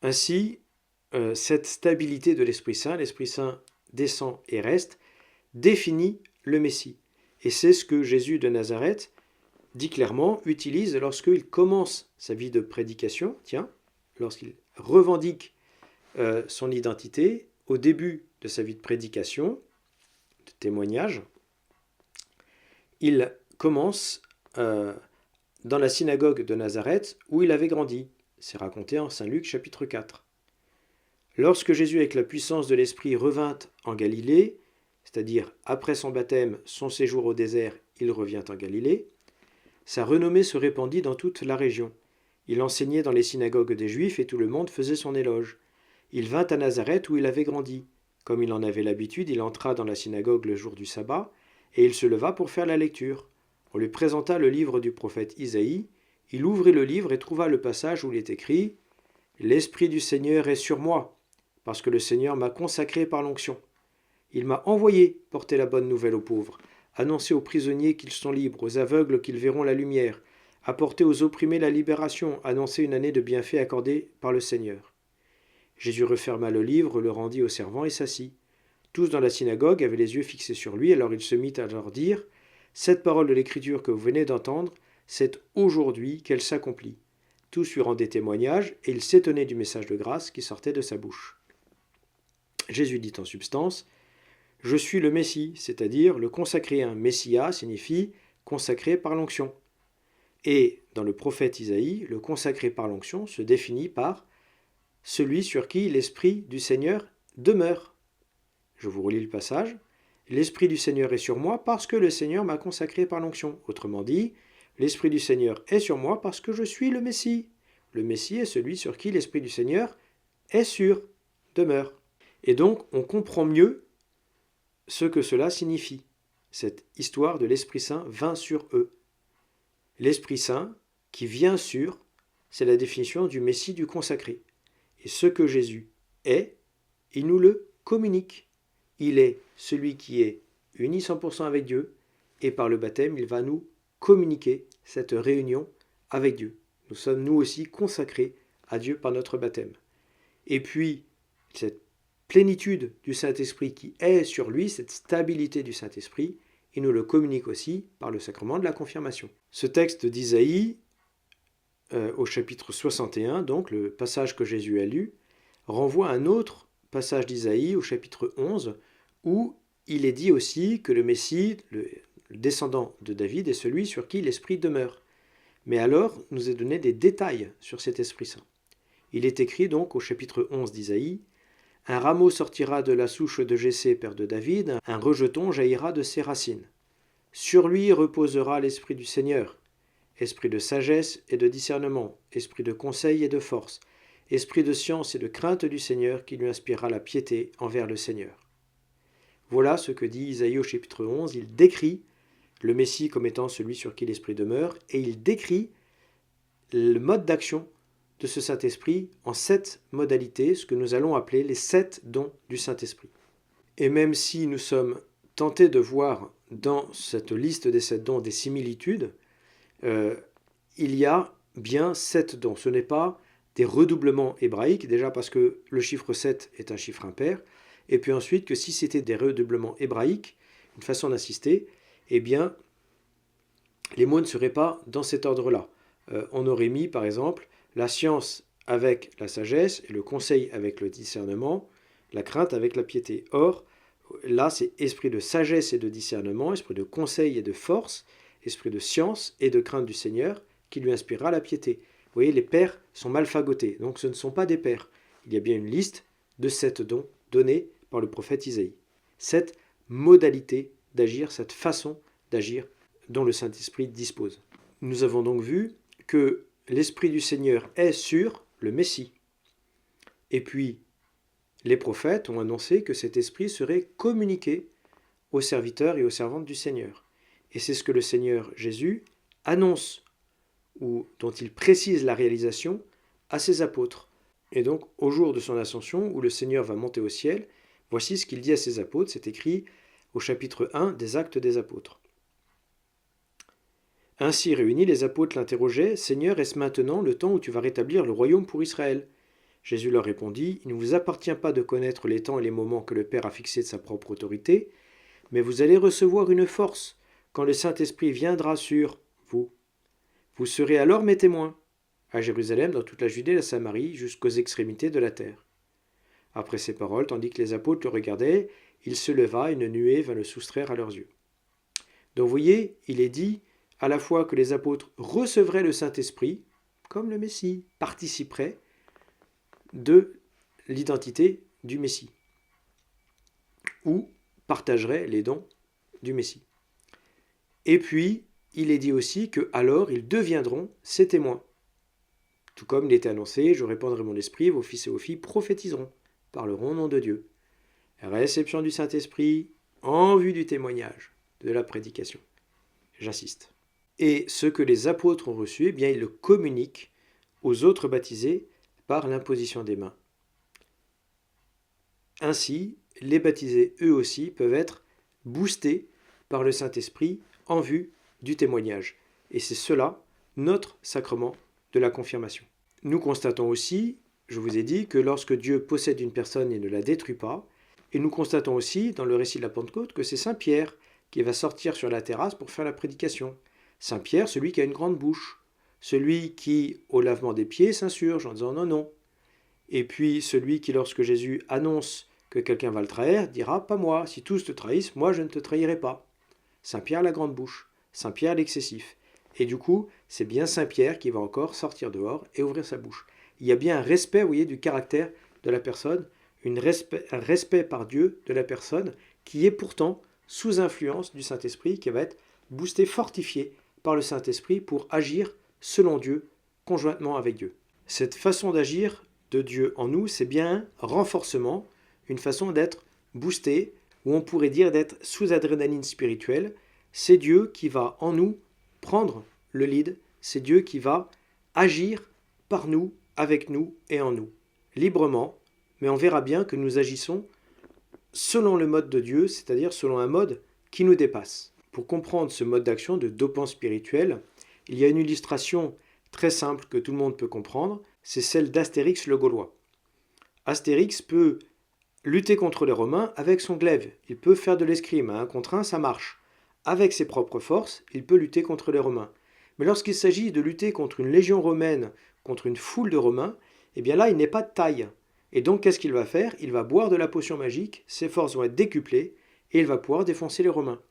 Ainsi, cette stabilité de l'Esprit Saint descend et reste, définit le Messie. Et c'est ce que Jésus de Nazareth, dit clairement, utilise lorsqu'il commence sa vie de prédication, lorsqu'il revendique son identité au début de sa vie de prédication, de témoignage. Il commence dans la synagogue de Nazareth où il avait grandi. C'est raconté en Saint Luc chapitre 4. Lorsque Jésus, avec la puissance de l'Esprit, revint en Galilée, c'est-à-dire après son baptême, son séjour au désert, il revient en Galilée, sa renommée se répandit dans toute la région. Il enseignait dans les synagogues des Juifs et tout le monde faisait son éloge. Il vint à Nazareth où il avait grandi. Comme il en avait l'habitude, il entra dans la synagogue le jour du sabbat, et il se leva pour faire la lecture. On lui présenta le livre du prophète Isaïe. Il ouvrit le livre et trouva le passage où il est écrit « L'Esprit du Seigneur est sur moi, parce que le Seigneur m'a consacré par l'onction. Il m'a envoyé porter la bonne nouvelle aux pauvres, annoncer aux prisonniers qu'ils sont libres, aux aveugles qu'ils verront la lumière, apporter aux opprimés la libération, annoncer une année de bienfaits accordée par le Seigneur. » Jésus referma le livre, le rendit aux servants et s'assit. Tous dans la synagogue avaient les yeux fixés sur lui, alors il se mit à leur dire « Cette parole de l'Écriture que vous venez d'entendre, c'est aujourd'hui qu'elle s'accomplit. » Tous lui rendaient témoignage, et ils s'étonnaient du message de grâce qui sortait de sa bouche. Jésus dit en substance « Je suis le Messie, c'est-à-dire le consacré. Un Messia signifie consacré par l'onction. Et dans le prophète Isaïe, le consacré par l'onction se définit par celui sur qui l'Esprit du Seigneur demeure. Je vous relis le passage. L'Esprit du Seigneur est sur moi parce que le Seigneur m'a consacré par l'onction. Autrement dit, l'Esprit du Seigneur est sur moi parce que je suis le Messie. Le Messie est celui sur qui l'Esprit du Seigneur est sûr, demeure. Et donc, on comprend mieux ce que cela signifie. Cette histoire de l'Esprit Saint vint sur eux. L'Esprit Saint qui vient sur, c'est la définition du Messie du consacré. Et ce que Jésus est, il nous le communique. Il est celui qui est uni 100% avec Dieu, et par le baptême, il va nous communiquer cette réunion avec Dieu. Nous sommes nous aussi consacrés à Dieu par notre baptême. Et puis, cette plénitude du Saint-Esprit qui est sur lui, cette stabilité du Saint-Esprit, il nous le communique aussi par le sacrement de la confirmation. Ce texte d'Isaïe, au chapitre 61, donc le passage que Jésus a lu, renvoie à un autre passage d'Isaïe au chapitre 11, où il est dit aussi que le Messie, le descendant de David, est celui sur qui l'Esprit demeure. Mais alors, nous est donné des détails sur cet Esprit Saint. Il est écrit donc au chapitre 11 d'Isaïe, « Un rameau sortira de la souche de Jessé, père de David, un rejeton jaillira de ses racines. Sur lui reposera l'Esprit du Seigneur, esprit de sagesse et de discernement, esprit de conseil et de force, esprit de science et de crainte du Seigneur qui lui inspirera la piété envers le Seigneur. » Voilà ce que dit Isaïe au chapitre 11. Il décrit le Messie comme étant celui sur qui l'Esprit demeure, et il décrit le mode d'action de ce Saint-Esprit en 7 modalités, ce que nous allons appeler les 7 dons du Saint-Esprit. Et même si nous sommes tentés de voir dans cette liste des 7 dons des similitudes, il y a bien 7 dons. Ce n'est pas des redoublements hébraïques, déjà parce que le chiffre 7 est un chiffre impair, et puis ensuite que si c'était des redoublements hébraïques, une façon d'insister, eh bien, les mots ne seraient pas dans cet ordre-là. On aurait mis, par exemple, la science avec la sagesse, et le conseil avec le discernement, la crainte avec la piété. Or, là, c'est esprit de sagesse et de discernement, esprit de conseil et de force, esprit de science et de crainte du Seigneur, qui lui inspirera la piété. Vous voyez, les pairs sont mal fagotés, donc ce ne sont pas des pairs. Il y a bien une liste de 7 dons donnés par le prophète Isaïe. 7 modalités d'agir, cette façon d'agir dont le Saint-Esprit dispose. Nous avons donc vu que l'Esprit du Seigneur est sur le Messie. Et puis, les prophètes ont annoncé que cet Esprit serait communiqué aux serviteurs et aux servantes du Seigneur. Et c'est ce que le Seigneur Jésus annonce, ou dont il précise la réalisation à ses apôtres. Et donc, au jour de son ascension, où le Seigneur va monter au ciel, voici ce qu'il dit à ses apôtres, c'est écrit au chapitre 1 des Actes des Apôtres. Ainsi réunis, les apôtres l'interrogeaient, « Seigneur, est-ce maintenant le temps où tu vas rétablir le royaume pour Israël ?» Jésus leur répondit, « Il ne vous appartient pas de connaître les temps et les moments que le Père a fixés de sa propre autorité, mais vous allez recevoir une force quand le Saint-Esprit viendra sur vous. Vous serez alors mes témoins, à Jérusalem, dans toute la Judée et la Samarie, jusqu'aux extrémités de la terre. » Après ces paroles, tandis que les apôtres le regardaient, il se leva, une nuée vint le soustraire à leurs yeux. Donc vous voyez, il est dit à la fois que les apôtres recevraient le Saint-Esprit, comme le Messie, participeraient de l'identité du Messie, ou partageraient les dons du Messie. Et puis, il est dit aussi que alors ils deviendront ses témoins. Tout comme il était annoncé, je répandrai mon esprit, vos fils et vos filles prophétiseront, parleront au nom de Dieu. Réception du Saint-Esprit en vue du témoignage, de la prédication. J'insiste. Et ce que les apôtres ont reçu, eh bien, ils le communiquent aux autres baptisés par l'imposition des mains. Ainsi, les baptisés, eux aussi, peuvent être boostés par le Saint-Esprit en vue du témoignage. Et c'est cela, notre sacrement de la confirmation. Nous constatons aussi, je vous ai dit, que lorsque Dieu possède une personne et ne la détruit pas, et nous constatons aussi, dans le récit de la Pentecôte, que c'est Saint Pierre qui va sortir sur la terrasse pour faire la prédication. Saint Pierre, celui qui a une grande bouche, celui qui, au lavement des pieds, s'insurge en disant non, non. Et puis celui qui, lorsque Jésus annonce que quelqu'un va le trahir, dira pas moi, si tous te trahissent, moi je ne te trahirai pas. Saint Pierre la grande bouche, Saint Pierre l'excessif. Et du coup, c'est bien Saint Pierre qui va encore sortir dehors et ouvrir sa bouche. Il y a bien un respect, vous voyez, du caractère de la personne, un respect par Dieu de la personne qui est pourtant sous influence du Saint-Esprit, qui va être boosté, fortifié par le Saint-Esprit pour agir selon Dieu, conjointement avec Dieu. Cette façon d'agir de Dieu en nous, c'est bien un renforcement, une façon d'être boosté, ou on pourrait dire d'être sous adrénaline spirituelle. C'est Dieu qui va en nous prendre le lead, c'est Dieu qui va agir par nous, avec nous et en nous, librement, mais on verra bien que nous agissons selon le mode de Dieu, c'est-à-dire selon un mode qui nous dépasse. Pour comprendre ce mode d'action de dopant spirituel, il y a une illustration très simple que tout le monde peut comprendre, c'est celle d'Astérix le Gaulois. Astérix peut lutter contre les Romains avec son glaive. Il peut faire de l'escrime. À 1 contre 1, ça marche. Avec ses propres forces, il peut lutter contre les Romains. Mais lorsqu'il s'agit de lutter contre une légion romaine, contre une foule de Romains, eh bien là, il n'est pas de taille. Et donc, qu'est-ce qu'il va faire? Il va boire de la potion magique, ses forces vont être décuplées, et il va pouvoir défoncer les Romains.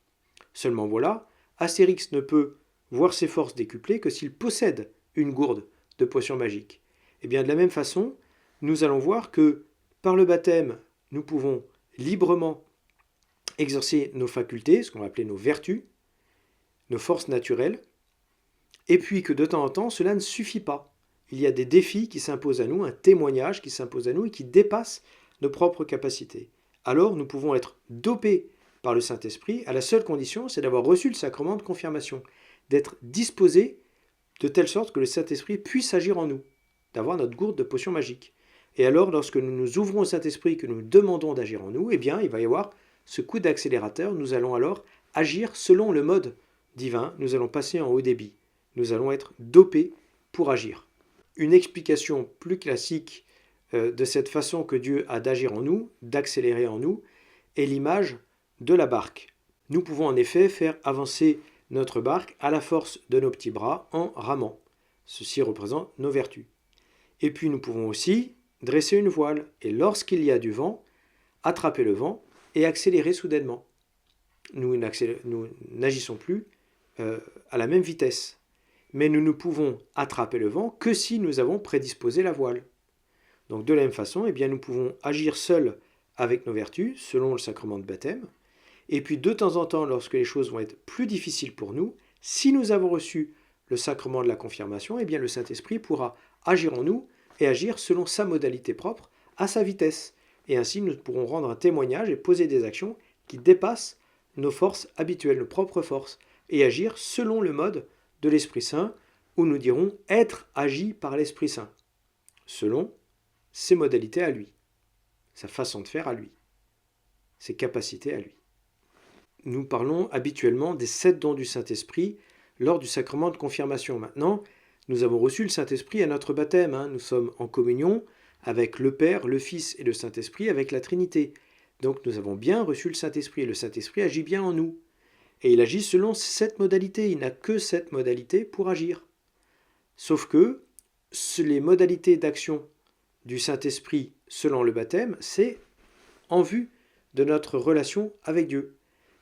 Seulement voilà, Astérix ne peut voir ses forces décuplées que s'il possède une gourde de potion magique. Et bien de la même façon, nous allons voir que par le baptême, nous pouvons librement exercer nos facultés, ce qu'on va appeler nos vertus, nos forces naturelles, et puis que de temps en temps, cela ne suffit pas. Il y a des défis qui s'imposent à nous, un témoignage qui s'impose à nous et qui dépasse nos propres capacités. Alors nous pouvons être dopés par le Saint-Esprit, à la seule condition, c'est d'avoir reçu le sacrement de confirmation, d'être disposé de telle sorte que le Saint-Esprit puisse agir en nous, d'avoir notre gourde de potion magique. Et alors, lorsque nous nous ouvrons au Saint-Esprit, que nous demandons d'agir en nous, eh bien, il va y avoir ce coup d'accélérateur. Nous allons alors agir selon le mode divin. Nous allons passer en haut débit. Nous allons être dopés pour agir. Une explication plus classique de cette façon que Dieu a d'agir en nous, d'accélérer en nous, est l'image de la barque. Nous pouvons en effet faire avancer notre barque à la force de nos petits bras en ramant. Ceci représente nos vertus. Et puis nous pouvons aussi dresser une voile et lorsqu'il y a du vent, attraper le vent et accélérer soudainement. Nous n'agissons plus à la même vitesse. Mais nous ne pouvons attraper le vent que si nous avons prédisposé la voile. Donc de la même façon, eh bien, nous pouvons agir seuls avec nos vertus, selon le sacrement de baptême. Et puis de temps en temps, lorsque les choses vont être plus difficiles pour nous, si nous avons reçu le sacrement de la confirmation, eh bien le Saint-Esprit pourra agir en nous et agir selon sa modalité propre, à sa vitesse. Et ainsi, nous pourrons rendre un témoignage et poser des actions qui dépassent nos forces habituelles, nos propres forces, et agir selon le mode de l'Esprit Saint, où nous dirons être agi par l'Esprit Saint, selon ses modalités à lui, sa façon de faire à lui, ses capacités à lui. Nous parlons habituellement des 7 dons du Saint-Esprit lors du sacrement de confirmation. Maintenant, nous avons reçu le Saint-Esprit à notre baptême. Nous sommes en communion avec le Père, le Fils et le Saint-Esprit, avec la Trinité. Donc nous avons bien reçu le Saint-Esprit et le Saint-Esprit agit bien en nous. Et il agit selon cette modalité. Il n'a que cette modalité pour agir. Sauf que les modalités d'action du Saint-Esprit selon le baptême, c'est en vue de notre relation avec Dieu.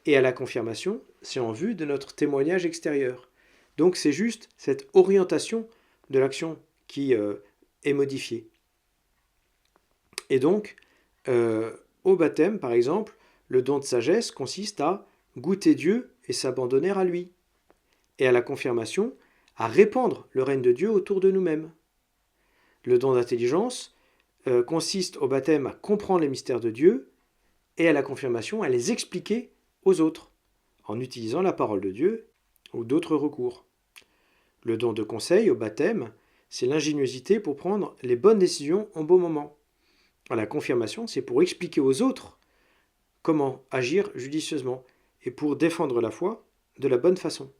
Et à la confirmation, c'est en vue de notre témoignage extérieur. Donc c'est juste cette orientation de l'action qui est modifiée. Et donc, au baptême, par exemple, le don de sagesse consiste à goûter Dieu et s'abandonner à lui. Et à la confirmation, à répandre le règne de Dieu autour de nous-mêmes. Le don d'intelligence consiste au baptême à comprendre les mystères de Dieu et à la confirmation à les expliquer aux autres, en utilisant la parole de Dieu ou d'autres recours. Le don de conseil au baptême, c'est l'ingéniosité pour prendre les bonnes décisions en bon moment. À la confirmation, c'est pour expliquer aux autres comment agir judicieusement et pour défendre la foi de la bonne façon.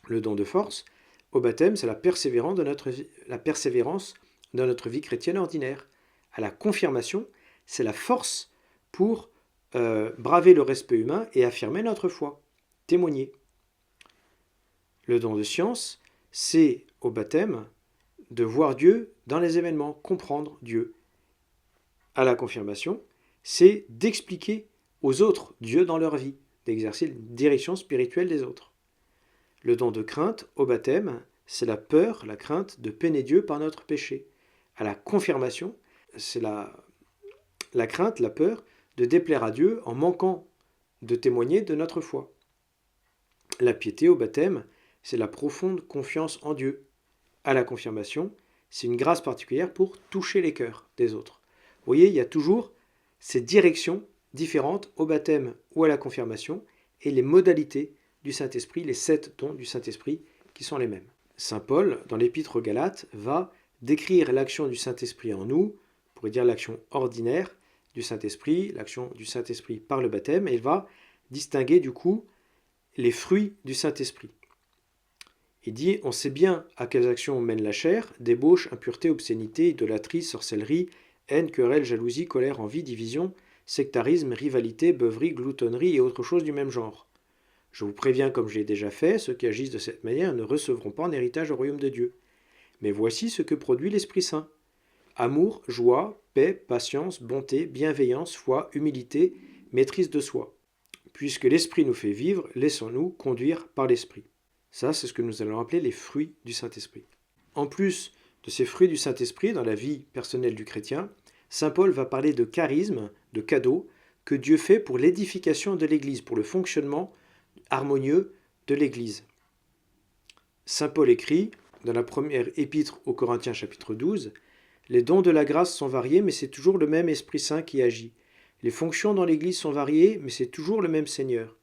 Le don de force au baptême, c'est la persévérance de notre vie chrétienne ordinaire. À la confirmation, c'est la force pour braver le respect humain et affirmer notre foi, témoigner. Le don de science, c'est au baptême de voir Dieu dans les événements, comprendre Dieu. À la confirmation, c'est d'expliquer aux autres Dieu dans leur vie, d'exercer une direction spirituelle des autres. Le don de crainte au baptême, c'est la peur, la crainte de peiner Dieu par notre péché. À la confirmation, c'est la crainte, la peur de déplaire à Dieu en manquant de témoigner de notre foi. La piété au baptême, c'est la profonde confiance en Dieu. À la confirmation, c'est une grâce particulière pour toucher les cœurs des autres. Vous voyez, il y a toujours ces directions différentes au baptême ou à la confirmation et les modalités du Saint-Esprit, les 7 dons du Saint-Esprit qui sont les mêmes. Saint Paul, dans l'Épître aux Galates, va décrire l'action du Saint-Esprit en nous, on pourrait dire l'action ordinaire du Saint-Esprit, l'action du Saint-Esprit par le baptême, et il va distinguer du coup les fruits du Saint-Esprit. Il dit, on sait bien à quelles actions mène la chair, débauche, impureté, obscénité, idolâtrie, sorcellerie, haine, querelle, jalousie, colère, envie, division, sectarisme, rivalité, beuverie, gloutonnerie et autres choses du même genre. Je vous préviens, comme je l'ai déjà fait, ceux qui agissent de cette manière ne recevront pas en héritage au royaume de Dieu. Mais voici ce que produit l'Esprit Saint. Amour, joie, paix, patience, bonté, bienveillance, foi, humilité, maîtrise de soi. Puisque l'Esprit nous fait vivre, laissons-nous conduire par l'Esprit. Ça, c'est ce que nous allons appeler les fruits du Saint-Esprit. En plus de ces fruits du Saint-Esprit dans la vie personnelle du chrétien, Saint Paul va parler de charisme, de cadeaux, que Dieu fait pour l'édification de l'Église, pour le fonctionnement harmonieux de l'Église. Saint Paul écrit, dans la première épître aux Corinthiens chapitre 12, « Les dons de la grâce sont variés, mais c'est toujours le même Esprit Saint qui agit. Les fonctions dans l'Église sont variées, mais c'est toujours le même Seigneur.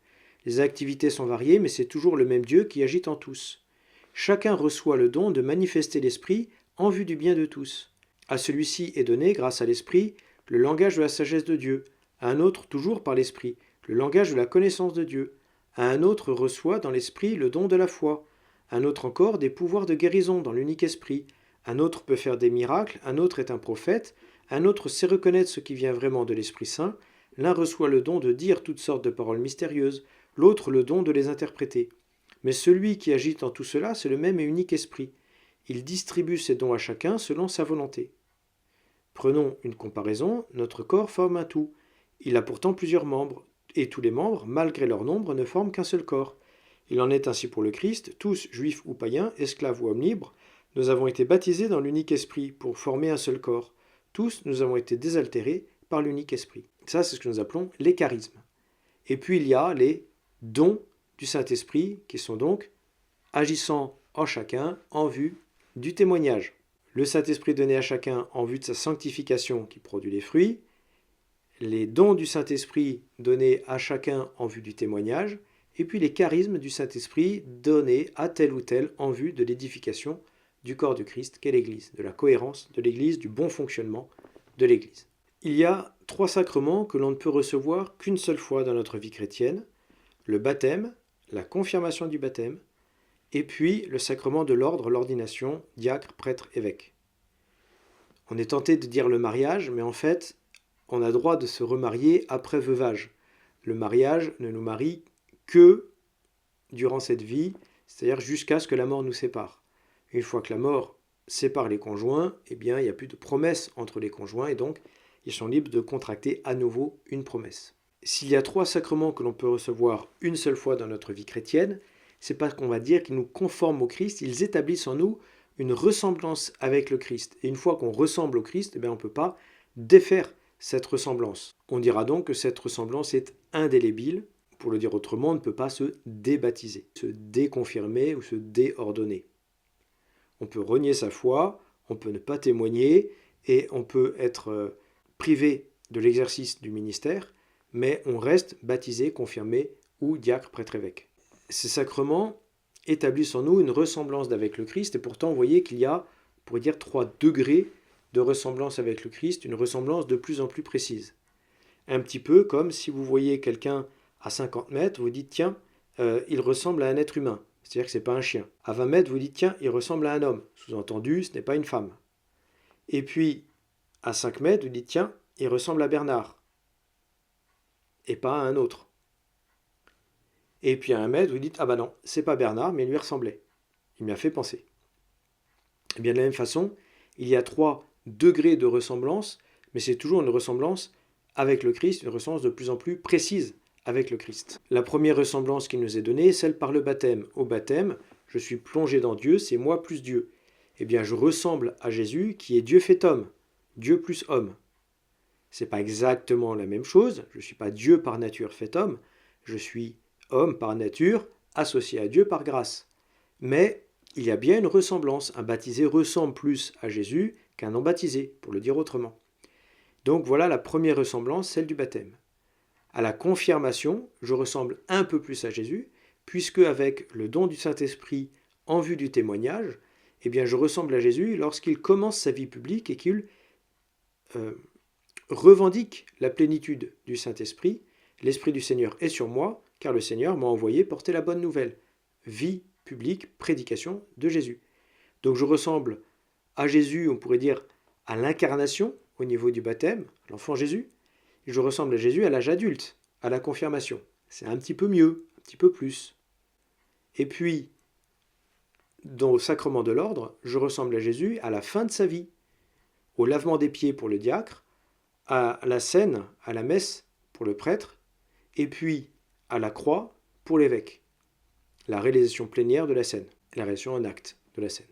Les activités sont variées, mais c'est toujours le même Dieu qui agit en tous. Chacun reçoit le don de manifester l'Esprit en vue du bien de tous. À celui-ci est donné, grâce à l'Esprit, le langage de la sagesse de Dieu, à un autre, toujours par l'Esprit, le langage de la connaissance de Dieu. À un autre reçoit dans l'Esprit le don de la foi, un autre encore des pouvoirs de guérison dans l'unique Esprit, un autre peut faire des miracles, un autre est un prophète, un autre sait reconnaître ce qui vient vraiment de l'Esprit Saint, l'un reçoit le don de dire toutes sortes de paroles mystérieuses, l'autre le don de les interpréter. Mais celui qui agit en tout cela, c'est le même et unique Esprit. Il distribue ses dons à chacun selon sa volonté. Prenons une comparaison, notre corps forme un tout. Il a pourtant plusieurs membres, et tous les membres, malgré leur nombre, ne forment qu'un seul corps. Il en est ainsi pour le Christ, tous, juifs ou païens, esclaves ou hommes libres, nous avons été baptisés dans l'unique Esprit pour former un seul corps. Tous, nous avons été désaltérés par l'unique Esprit. Ça, c'est ce que nous appelons les charismes. Et puis il y a les dons du Saint-Esprit, qui sont donc agissant en chacun en vue du témoignage. Le Saint-Esprit donné à chacun en vue de sa sanctification qui produit les fruits, les dons du Saint-Esprit donnés à chacun en vue du témoignage, et puis les charismes du Saint-Esprit donnés à tel ou tel en vue de l'édification du corps du Christ qu'est l'Église, de la cohérence de l'Église, du bon fonctionnement de l'Église. Il y a 3 sacrements que l'on ne peut recevoir qu'une seule fois dans notre vie chrétienne, le baptême, la confirmation du baptême, et puis le sacrement de l'ordre, l'ordination, diacre, prêtre, évêque. On est tenté de dire le mariage, mais en fait, on a droit de se remarier après veuvage. Le mariage ne nous marie que durant cette vie, c'est-à-dire jusqu'à ce que la mort nous sépare. Une fois que la mort sépare les conjoints, eh bien, il n'y a plus de promesse entre les conjoints, et donc ils sont libres de contracter à nouveau une promesse. S'il y a 3 sacrements que l'on peut recevoir une seule fois dans notre vie chrétienne, c'est pas qu'on va dire qu'ils nous conforment au Christ, ils établissent en nous une ressemblance avec le Christ. Et une fois qu'on ressemble au Christ, eh bien, on ne peut pas défaire cette ressemblance. On dira donc que cette ressemblance est indélébile. Pour le dire autrement, on ne peut pas se débaptiser, se déconfirmer ou se déordonner. On peut renier sa foi, on peut ne pas témoigner et on peut être privé de l'exercice du ministère, mais on reste baptisé, confirmé ou diacre, prêtre, évêque. Ces sacrements établissent en nous une ressemblance avec le Christ et pourtant vous voyez qu'il y a, on pourrait dire, 3 degrés de ressemblance avec le Christ, une ressemblance de plus en plus précise. Un petit peu comme si vous voyez quelqu'un à 50 mètres, vous dites tiens, il ressemble à un être humain. C'est-à-dire que ce n'est pas un chien. À 20 mètres, vous dites, tiens, il ressemble à un homme. Sous-entendu, ce n'est pas une femme. Et puis, à 5 mètres, vous dites, tiens, il ressemble à Bernard. Et pas à un autre. Et puis à 1 mètre, vous dites, ah bah non, c'est pas Bernard, mais il lui ressemblait. Il m'y a fait penser. Et bien de la même façon, il y a 3 degrés de ressemblance, mais c'est toujours une ressemblance avec le Christ, une ressemblance de plus en plus précise avec le Christ. La première ressemblance qui nous est donnée est celle par le baptême. Au baptême, je suis plongé dans Dieu, c'est moi plus Dieu. Eh bien, je ressemble à Jésus qui est Dieu fait homme, Dieu plus homme. C'est pas exactement la même chose, je ne suis pas Dieu par nature fait homme, je suis homme par nature, associé à Dieu par grâce. Mais il y a bien une ressemblance, un baptisé ressemble plus à Jésus qu'un non baptisé, pour le dire autrement. Donc voilà la première ressemblance, celle du baptême. À la confirmation, je ressemble un peu plus à Jésus, puisque avec le don du Saint-Esprit en vue du témoignage, eh bien je ressemble à Jésus lorsqu'il commence sa vie publique et qu'il revendique la plénitude du Saint-Esprit. L'Esprit du Seigneur est sur moi, car le Seigneur m'a envoyé porter la bonne nouvelle. Vie publique, prédication de Jésus. Donc je ressemble à Jésus, on pourrait dire à l'incarnation au niveau du baptême, l'enfant Jésus, et je ressemble à Jésus à l'âge adulte, à la confirmation. C'est un petit peu mieux, un petit peu plus. Et puis, dans le sacrement de l'ordre, je ressemble à Jésus à la fin de sa vie, au lavement des pieds pour le diacre, à la scène, à la messe pour le prêtre, et puis à la croix pour l'évêque. La réalisation plénière de la scène, la réalisation en acte de la scène.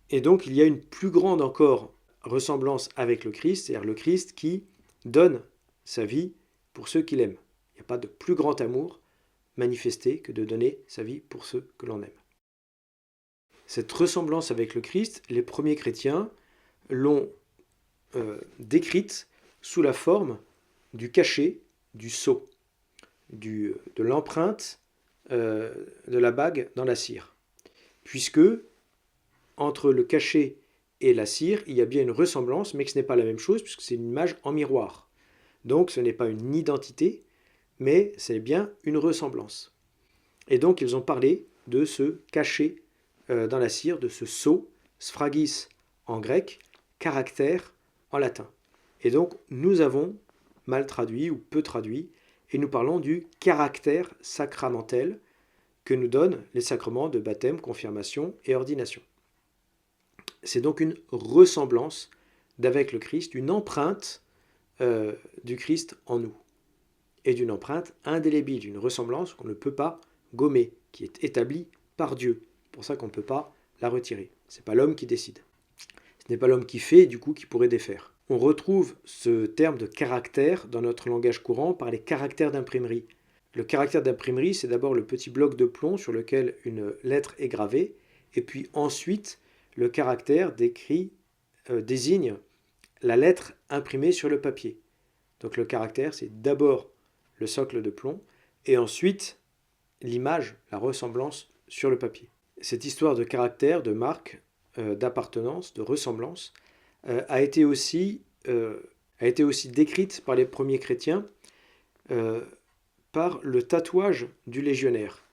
Et donc il y a une plus grande encore ressemblance avec le Christ, c'est-à-dire le Christ qui donne sa vie pour ceux qu'il aime. Il n'y a pas de plus grand amour manifesté que de donner sa vie pour ceux que l'on aime. Cette ressemblance avec le Christ, les premiers chrétiens l'ont décrite sous la forme du cachet, du sceau, de l'empreinte de la bague dans la cire. Puisque entre le cachet et la cire, il y a bien une ressemblance, mais que ce n'est pas la même chose, puisque c'est une image en miroir. Donc ce n'est pas une identité, mais c'est bien une ressemblance. Et donc ils ont parlé de ce cachet dans la cire, de ce sceau, sphragis en grec, caractère en latin. Et donc nous avons mal traduit ou peu traduit, et nous parlons du caractère sacramentel que nous donnent les sacrements de baptême, confirmation et ordination. C'est donc une ressemblance d'avec le Christ, une empreinte du Christ en nous, et d'une empreinte indélébile, d'une ressemblance qu'on ne peut pas gommer, qui est établie par Dieu. C'est pour ça qu'on ne peut pas la retirer. Ce n'est pas l'homme qui décide. Ce n'est pas l'homme qui fait, du coup, qui pourrait défaire. On retrouve ce terme de caractère dans notre langage courant par les caractères d'imprimerie. Le caractère d'imprimerie, c'est d'abord le petit bloc de plomb sur lequel une lettre est gravée, et puis ensuite, le caractère désigne la lettre imprimée sur le papier. Donc le caractère, c'est d'abord le socle de plomb, et ensuite l'image, la ressemblance sur le papier. Cette histoire de caractère, de marque, d'appartenance, de ressemblance, a été aussi décrite par les premiers chrétiens par le tatouage du légionnaire.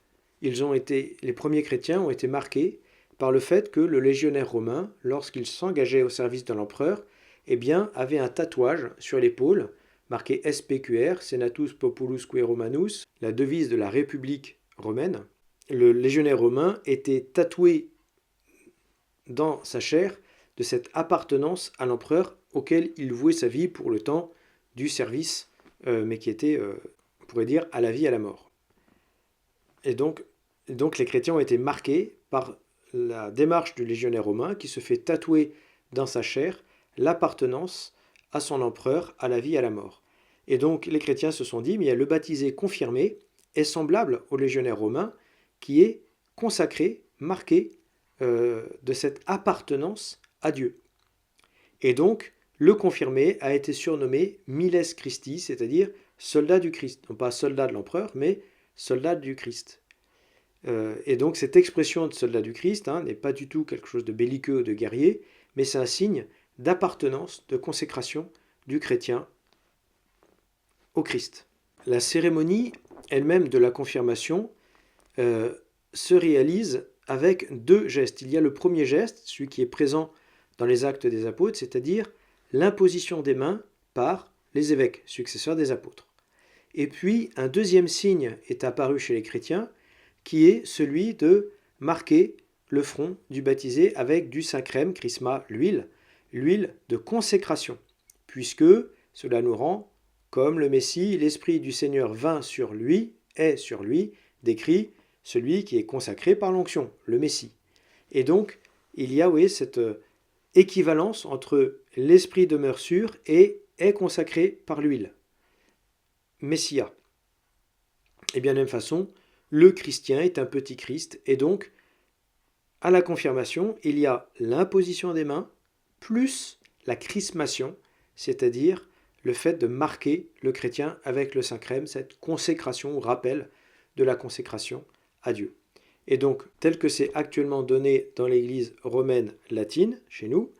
Les premiers chrétiens ont été marqués par le fait que le légionnaire romain, lorsqu'il s'engageait au service de l'empereur, avait un tatouage sur l'épaule marqué SPQR, Senatus Populusque Romanus, la devise de la République romaine. Le légionnaire romain était tatoué dans sa chair de cette appartenance à l'empereur auquel il vouait sa vie pour le temps du service, mais qui était, on pourrait dire, à la vie et à la mort. Et donc les chrétiens ont été marqués par la démarche du légionnaire romain qui se fait tatouer dans sa chair l'appartenance à son empereur, à la vie et à la mort. Et donc les chrétiens se sont dit, mais le baptisé confirmé est semblable au légionnaire romain qui est consacré, marqué de cette appartenance à Dieu. Et donc le confirmé a été surnommé Miles Christi, c'est-à-dire soldat du Christ. Non pas soldat de l'empereur, mais soldat du Christ. Et donc cette expression de soldat du Christ n'est pas du tout quelque chose de belliqueux ou de guerrier, mais c'est un signe d'appartenance, de consécration du chrétien au Christ. La cérémonie elle-même de la confirmation se réalise avec deux gestes. Il y a le premier geste, celui qui est présent dans les actes des apôtres, c'est-à-dire l'imposition des mains par les évêques, successeurs des apôtres. Et puis un deuxième signe est apparu chez les chrétiens, qui est celui de marquer le front du baptisé avec du Saint-Crème, chrisma, l'huile de consécration, puisque cela nous rend comme le Messie, l'Esprit du Seigneur vint sur lui, est sur lui, décrit celui qui est consacré par l'onction, le Messie. Et donc, il y a cette équivalence entre l'Esprit demeure sur et est consacré par l'huile. Messia. Et bien de la même façon, le chrétien est un petit Christ, et donc, à la confirmation, il y a l'imposition des mains, plus la chrismation, c'est-à-dire le fait de marquer le chrétien avec le Saint-Crème, cette consécration ou rappel de la consécration à Dieu. Et donc, tel que c'est actuellement donné dans l'Église romaine latine, chez nous,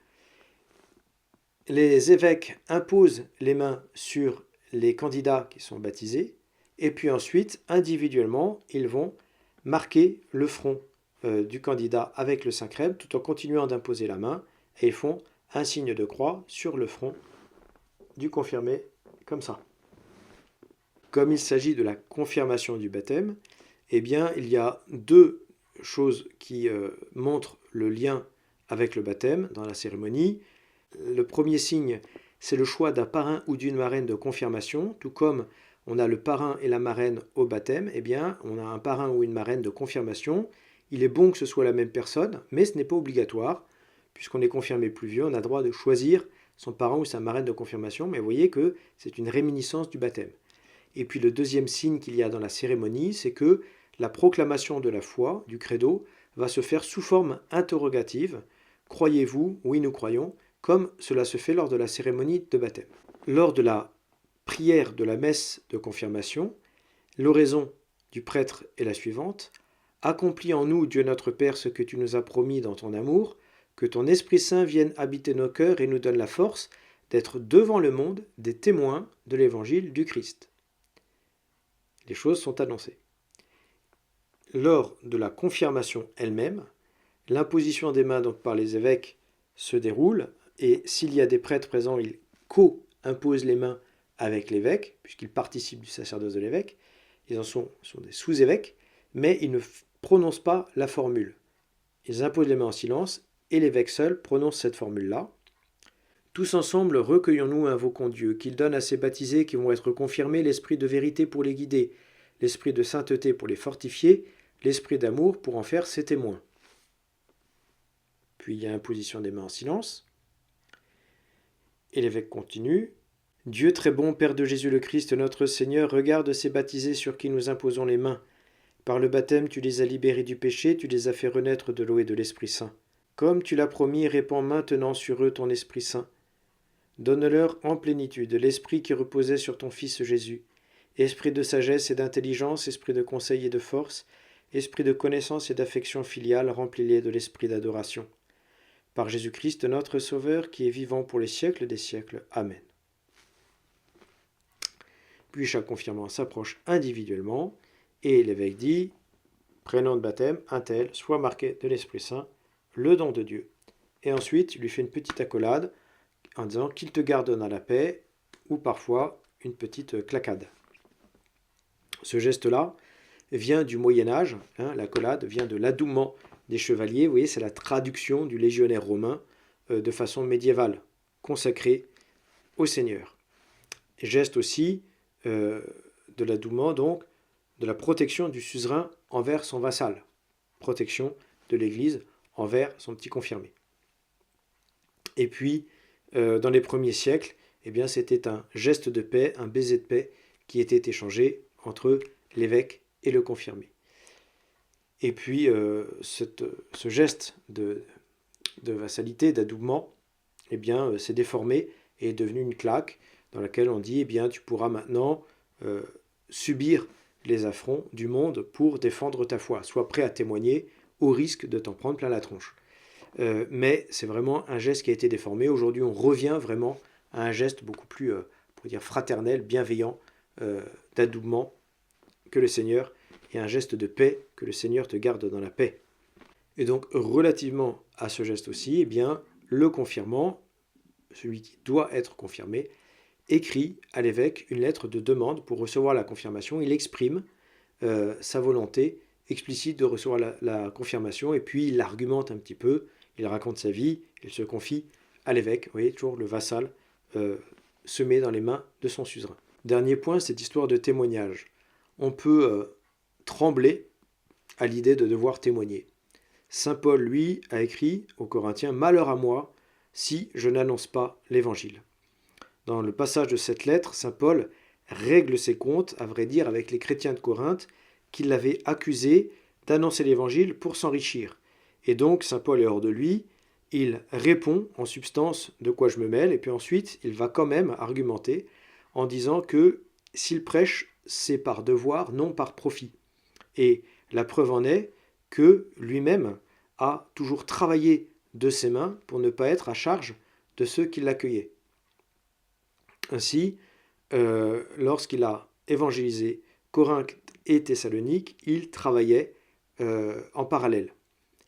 les évêques imposent les mains sur les candidats qui sont baptisés, et puis ensuite, individuellement, ils vont marquer le front du candidat avec le saint crème tout en continuant d'imposer la main, et ils font un signe de croix sur le front du confirmé, comme ça. Comme il s'agit de la confirmation du baptême, eh bien, il y a deux choses qui montrent le lien avec le baptême dans la cérémonie. Le premier signe, c'est le choix d'un parrain ou d'une marraine de confirmation, tout comme on a le parrain et la marraine au baptême, eh bien, on a un parrain ou une marraine de confirmation. Il est bon que ce soit la même personne, mais ce n'est pas obligatoire. Puisqu'on est confirmé plus vieux, on a le droit de choisir son parent ou sa marraine de confirmation, mais vous voyez que c'est une réminiscence du baptême. Et puis le deuxième signe qu'il y a dans la cérémonie, c'est que la proclamation de la foi, du credo, va se faire sous forme interrogative. Croyez-vous? Oui, nous croyons, comme cela se fait lors de la cérémonie de baptême. Lors de la prière de la messe de confirmation, l'oraison du prêtre est la suivante. Accomplis en nous, Dieu notre Père, ce que tu nous as promis dans ton amour, que ton Esprit Saint vienne habiter nos cœurs et nous donne la force d'être devant le monde des témoins de l'évangile du Christ. Les choses sont annoncées. Lors de la confirmation elle-même, l'imposition des mains donc par les évêques se déroule, et s'il y a des prêtres présents, ils co-imposent les mains avec l'évêque, puisqu'ils participent du sacerdoce de l'évêque. Ils sont des sous-évêques, mais ils ne prononcent pas la formule. Ils imposent les mains en silence, et l'évêque seul prononce cette formule-là. Tous ensemble, recueillons-nous et invoquons Dieu, qu'il donne à ces baptisés qui vont être confirmés l'esprit de vérité pour les guider, l'esprit de sainteté pour les fortifier, l'esprit d'amour pour en faire ses témoins. Puis il y a imposition des mains en silence. Et l'évêque continue. Dieu très bon, Père de Jésus le Christ, notre Seigneur, regarde ces baptisés sur qui nous imposons les mains. Par le baptême, tu les as libérés du péché, tu les as fait renaître de l'eau et de l'Esprit Saint. Comme tu l'as promis, répands maintenant sur eux ton Esprit Saint. Donne-leur en plénitude l'esprit qui reposait sur ton Fils Jésus, esprit de sagesse et d'intelligence, esprit de conseil et de force, esprit de connaissance et d'affection filiale, remplis-les de l'esprit d'adoration. Par Jésus-Christ, notre Sauveur, qui est vivant pour les siècles des siècles. Amen. Puis chaque confirmant s'approche individuellement, et l'évêque dit, prénom de baptême, un tel, soit marqué de l'Esprit Saint, le don de Dieu. Et ensuite, il lui fait une petite accolade, en disant qu'il te garde dans la paix, ou parfois une petite claquade. Ce geste-là vient du Moyen-Âge, l'accolade vient de l'adouement des chevaliers, vous voyez, c'est la traduction du légionnaire romain de façon médiévale, consacré au Seigneur. Geste aussi de l'adouement, donc, de la protection du suzerain envers son vassal, protection de l'Église envers son petit confirmé. Et puis, dans les premiers siècles, eh bien, c'était un geste de paix, un baiser de paix qui était échangé entre l'évêque et le confirmé. Et puis, ce geste de vassalité, d'adoubement, eh bien, s'est déformé et est devenu une claque dans laquelle on dit, eh bien, tu pourras maintenant subir les affronts du monde pour défendre ta foi. Sois prêt à témoigner au risque de t'en prendre plein la tronche. Mais c'est vraiment un geste qui a été déformé. Aujourd'hui, on revient vraiment à un geste beaucoup plus, pour dire, fraternel, bienveillant, d'adoubement que le Seigneur, et un geste de paix, que le Seigneur te garde dans la paix. Et donc, relativement à ce geste aussi, eh bien, le confirmant, celui qui doit être confirmé, écrit à l'évêque une lettre de demande pour recevoir la confirmation. Il exprime sa volonté explicite de recevoir la confirmation, et puis il argumente un petit peu, il raconte sa vie, il se confie à l'évêque. Vous voyez, toujours le vassal se met dans les mains de son suzerain. Dernier point, cette histoire de témoignage. On peut trembler à l'idée de devoir témoigner. Saint Paul, lui, a écrit aux Corinthiens « Malheur à moi si je n'annonce pas l'Évangile ». Dans le passage de cette lettre, saint Paul règle ses comptes, à vrai dire, avec les chrétiens de Corinthe qui l'avaient accusé d'annoncer l'Évangile pour s'enrichir. Et donc, saint Paul est hors de lui, il répond en substance de quoi je me mêle, et puis ensuite, il va quand même argumenter en disant que s'il prêche, c'est par devoir, non par profit. Et la preuve en est que lui-même a toujours travaillé de ses mains pour ne pas être à charge de ceux qui l'accueillaient. Ainsi, lorsqu'il a évangélisé Corinthe et Thessalonique, il travaillait en parallèle.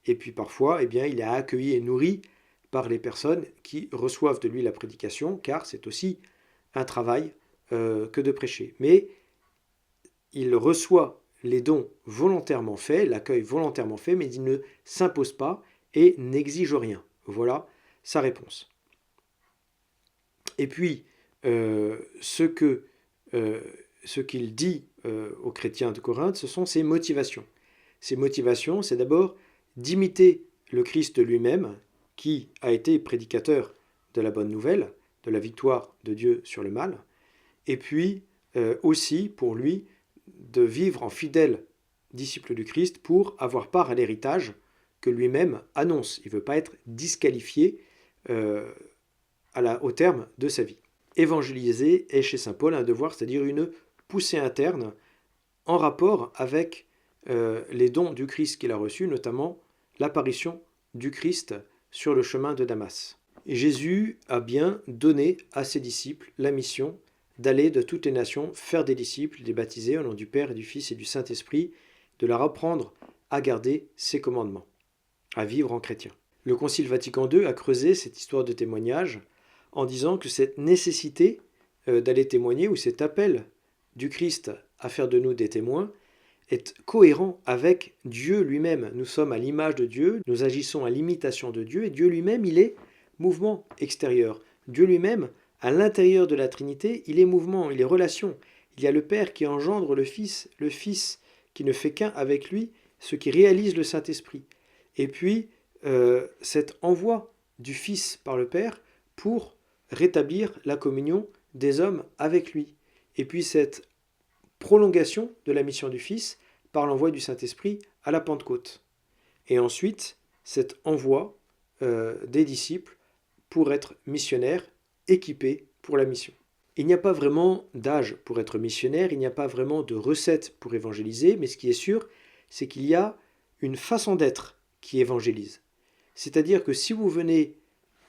Et puis parfois, eh bien, il est accueilli et nourri par les personnes qui reçoivent de lui la prédication, car c'est aussi un travail que de prêcher. Mais il reçoit les dons volontairement faits, l'accueil volontairement fait, mais il ne s'impose pas et n'exige rien. Voilà sa réponse. Et puis, ce qu'il dit aux chrétiens de Corinthe, ce sont ses motivations. Ses motivations, c'est d'abord d'imiter le Christ lui-même, qui a été prédicateur de la bonne nouvelle, de la victoire de Dieu sur le mal, et puis aussi pour lui de vivre en fidèle disciple du Christ pour avoir part à l'héritage que lui-même annonce. Il ne veut pas être disqualifié au terme de sa vie. Évangéliser est chez saint Paul un devoir, c'est-à-dire une poussée interne en rapport avec les dons du Christ qu'il a reçus, notamment l'apparition du Christ sur le chemin de Damas. Et Jésus a bien donné à ses disciples la mission d'aller de toutes les nations faire des disciples, les baptiser au nom du Père et du Fils et du Saint-Esprit, de leur apprendre à garder ses commandements, à vivre en chrétien. Le Concile Vatican II a creusé cette histoire de témoignage en disant que cette nécessité d'aller témoigner, ou cet appel du Christ à faire de nous des témoins, est cohérent avec Dieu lui-même. Nous sommes à l'image de Dieu, nous agissons à l'imitation de Dieu, et Dieu lui-même, il est mouvement extérieur. Dieu lui-même, à l'intérieur de la Trinité, il est mouvement, il est relation. Il y a le Père qui engendre le Fils qui ne fait qu'un avec lui, ce qui réalise le Saint-Esprit. Et puis, cet envoi du Fils par le Père pour rétablir la communion des hommes avec lui. Et puis cette prolongation de la mission du Fils par l'envoi du Saint-Esprit à la Pentecôte. Et ensuite, cet envoi des disciples pour être missionnaires, équipés pour la mission. Il n'y a pas vraiment d'âge pour être missionnaire, il n'y a pas vraiment de recette pour évangéliser, mais ce qui est sûr, c'est qu'il y a une façon d'être qui évangélise. C'est-à-dire que si vous venez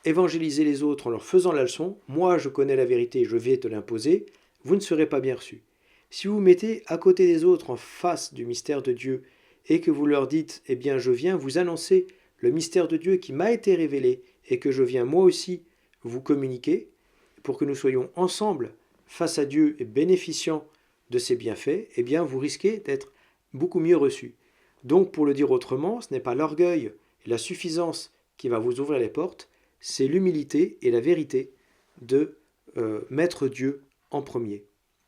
évangéliser les autres en leur faisant la leçon, moi je connais la vérité, je vais te l'imposer, vous ne serez pas bien reçu. Si vous vous mettez à côté des autres en face du mystère de Dieu et que vous leur dites, eh bien je viens vous annoncer le mystère de Dieu qui m'a été révélé et que je viens moi aussi vous communiquer, pour que nous soyons ensemble face à Dieu et bénéficiant de ses bienfaits, eh bien vous risquez d'être beaucoup mieux reçus. Donc pour le dire autrement, ce n'est pas l'orgueil et la suffisance qui va vous ouvrir les portes, c'est l'humilité et la vérité de mettre Dieu en premier,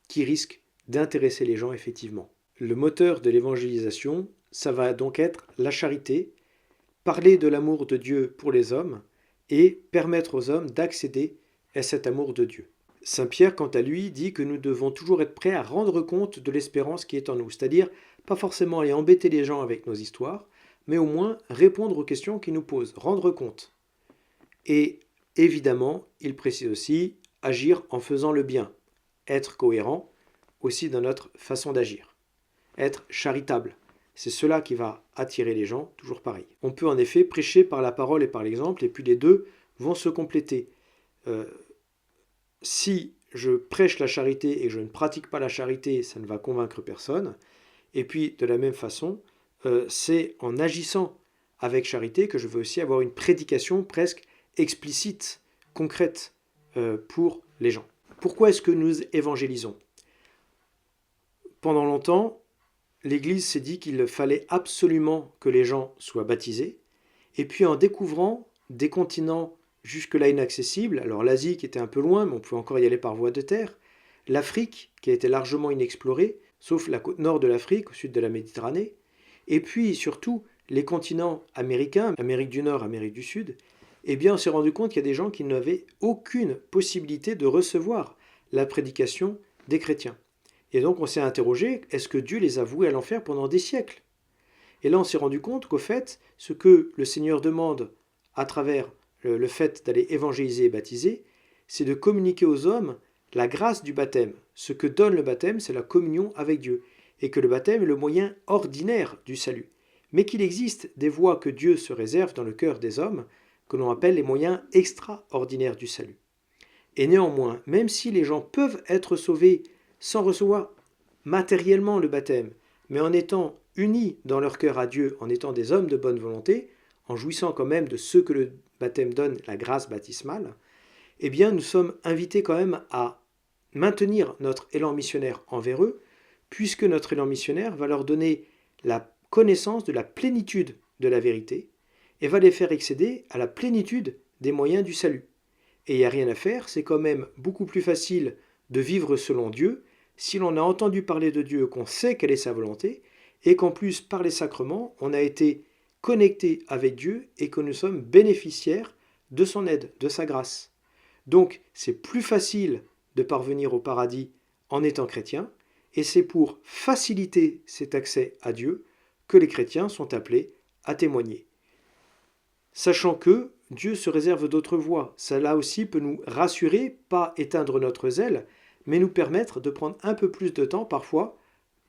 qui risque d'intéresser les gens effectivement. Le moteur de l'évangélisation, ça va donc être la charité, parler de l'amour de Dieu pour les hommes et permettre aux hommes d'accéder à cet amour de Dieu. Saint Pierre, quant à lui, dit que nous devons toujours être prêts à rendre compte de l'espérance qui est en nous, c'est-à-dire pas forcément aller embêter les gens avec nos histoires, mais au moins répondre aux questions qu'ils nous posent, rendre compte. Et évidemment, il précise aussi agir en faisant le bien, être cohérent aussi dans notre façon d'agir, être charitable. C'est cela qui va attirer les gens, toujours pareil. On peut en effet prêcher par la parole et par l'exemple, et puis les deux vont se compléter. Si je prêche la charité et je ne pratique pas la charité, ça ne va convaincre personne. Et puis, de la même façon, c'est en agissant avec charité que je veux aussi avoir une prédication presque explicite, concrète pour les gens. Pourquoi est-ce que nous évangélisons ? Pendant longtemps, l'Église s'est dit qu'il fallait absolument que les gens soient baptisés. Et puis en découvrant des continents jusque-là inaccessibles, alors l'Asie qui était un peu loin, mais on pouvait encore y aller par voie de terre, l'Afrique qui a été largement inexplorée, sauf la côte nord de l'Afrique, au sud de la Méditerranée, et puis surtout les continents américains, Amérique du Nord, Amérique du Sud, eh bien on s'est rendu compte qu'il y a des gens qui n'avaient aucune possibilité de recevoir la prédication des chrétiens. Et donc on s'est interrogé, est-ce que Dieu les a voués à l'enfer pendant des siècles ? Et là on s'est rendu compte qu'au fait, ce que le Seigneur demande à travers le fait d'aller évangéliser et baptiser, c'est de communiquer aux hommes la grâce du baptême. Ce que donne le baptême, c'est la communion avec Dieu. Et que le baptême est le moyen ordinaire du salut. Mais qu'il existe des voies que Dieu se réserve dans le cœur des hommes, que l'on appelle les moyens extraordinaires du salut. Et néanmoins, même si les gens peuvent être sauvés sans recevoir matériellement le baptême, mais en étant unis dans leur cœur à Dieu en étant des hommes de bonne volonté, en jouissant quand même de ce que le baptême donne, la grâce baptismale, eh bien nous sommes invités quand même à maintenir notre élan missionnaire envers eux, puisque notre élan missionnaire va leur donner la connaissance de la plénitude de la vérité et va les faire accéder à la plénitude des moyens du salut. Et il n'y a rien à faire, c'est quand même beaucoup plus facile de vivre selon Dieu si l'on a entendu parler de Dieu, qu'on sait quelle est sa volonté, et qu'en plus, par les sacrements, on a été connecté avec Dieu et que nous sommes bénéficiaires de son aide, de sa grâce. Donc, c'est plus facile de parvenir au paradis en étant chrétien, et c'est pour faciliter cet accès à Dieu que les chrétiens sont appelés à témoigner. Sachant que Dieu se réserve d'autres voies, cela aussi peut nous rassurer, pas éteindre notre zèle, mais nous permettre de prendre un peu plus de temps parfois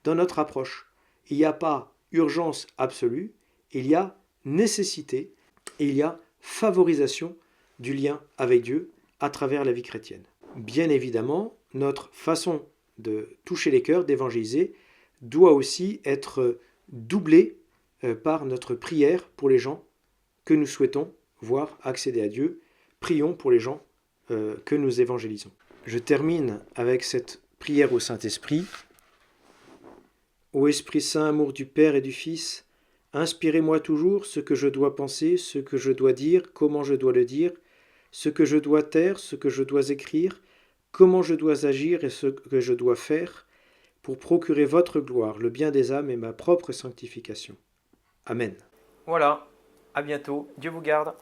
dans notre approche. Il n'y a pas urgence absolue, il y a nécessité et il y a favorisation du lien avec Dieu à travers la vie chrétienne. Bien évidemment, notre façon de toucher les cœurs, d'évangéliser, doit aussi être doublée par notre prière pour les gens que nous souhaitons voir accéder à Dieu. Prions pour les gens que nous évangélisons. Je termine avec cette prière au Saint-Esprit. Ô Esprit Saint, amour du Père et du Fils, inspirez-moi toujours ce que je dois penser, ce que je dois dire, comment je dois le dire, ce que je dois taire, ce que je dois écrire, comment je dois agir et ce que je dois faire, pour procurer votre gloire, le bien des âmes et ma propre sanctification. Amen. Voilà, à bientôt, Dieu vous garde.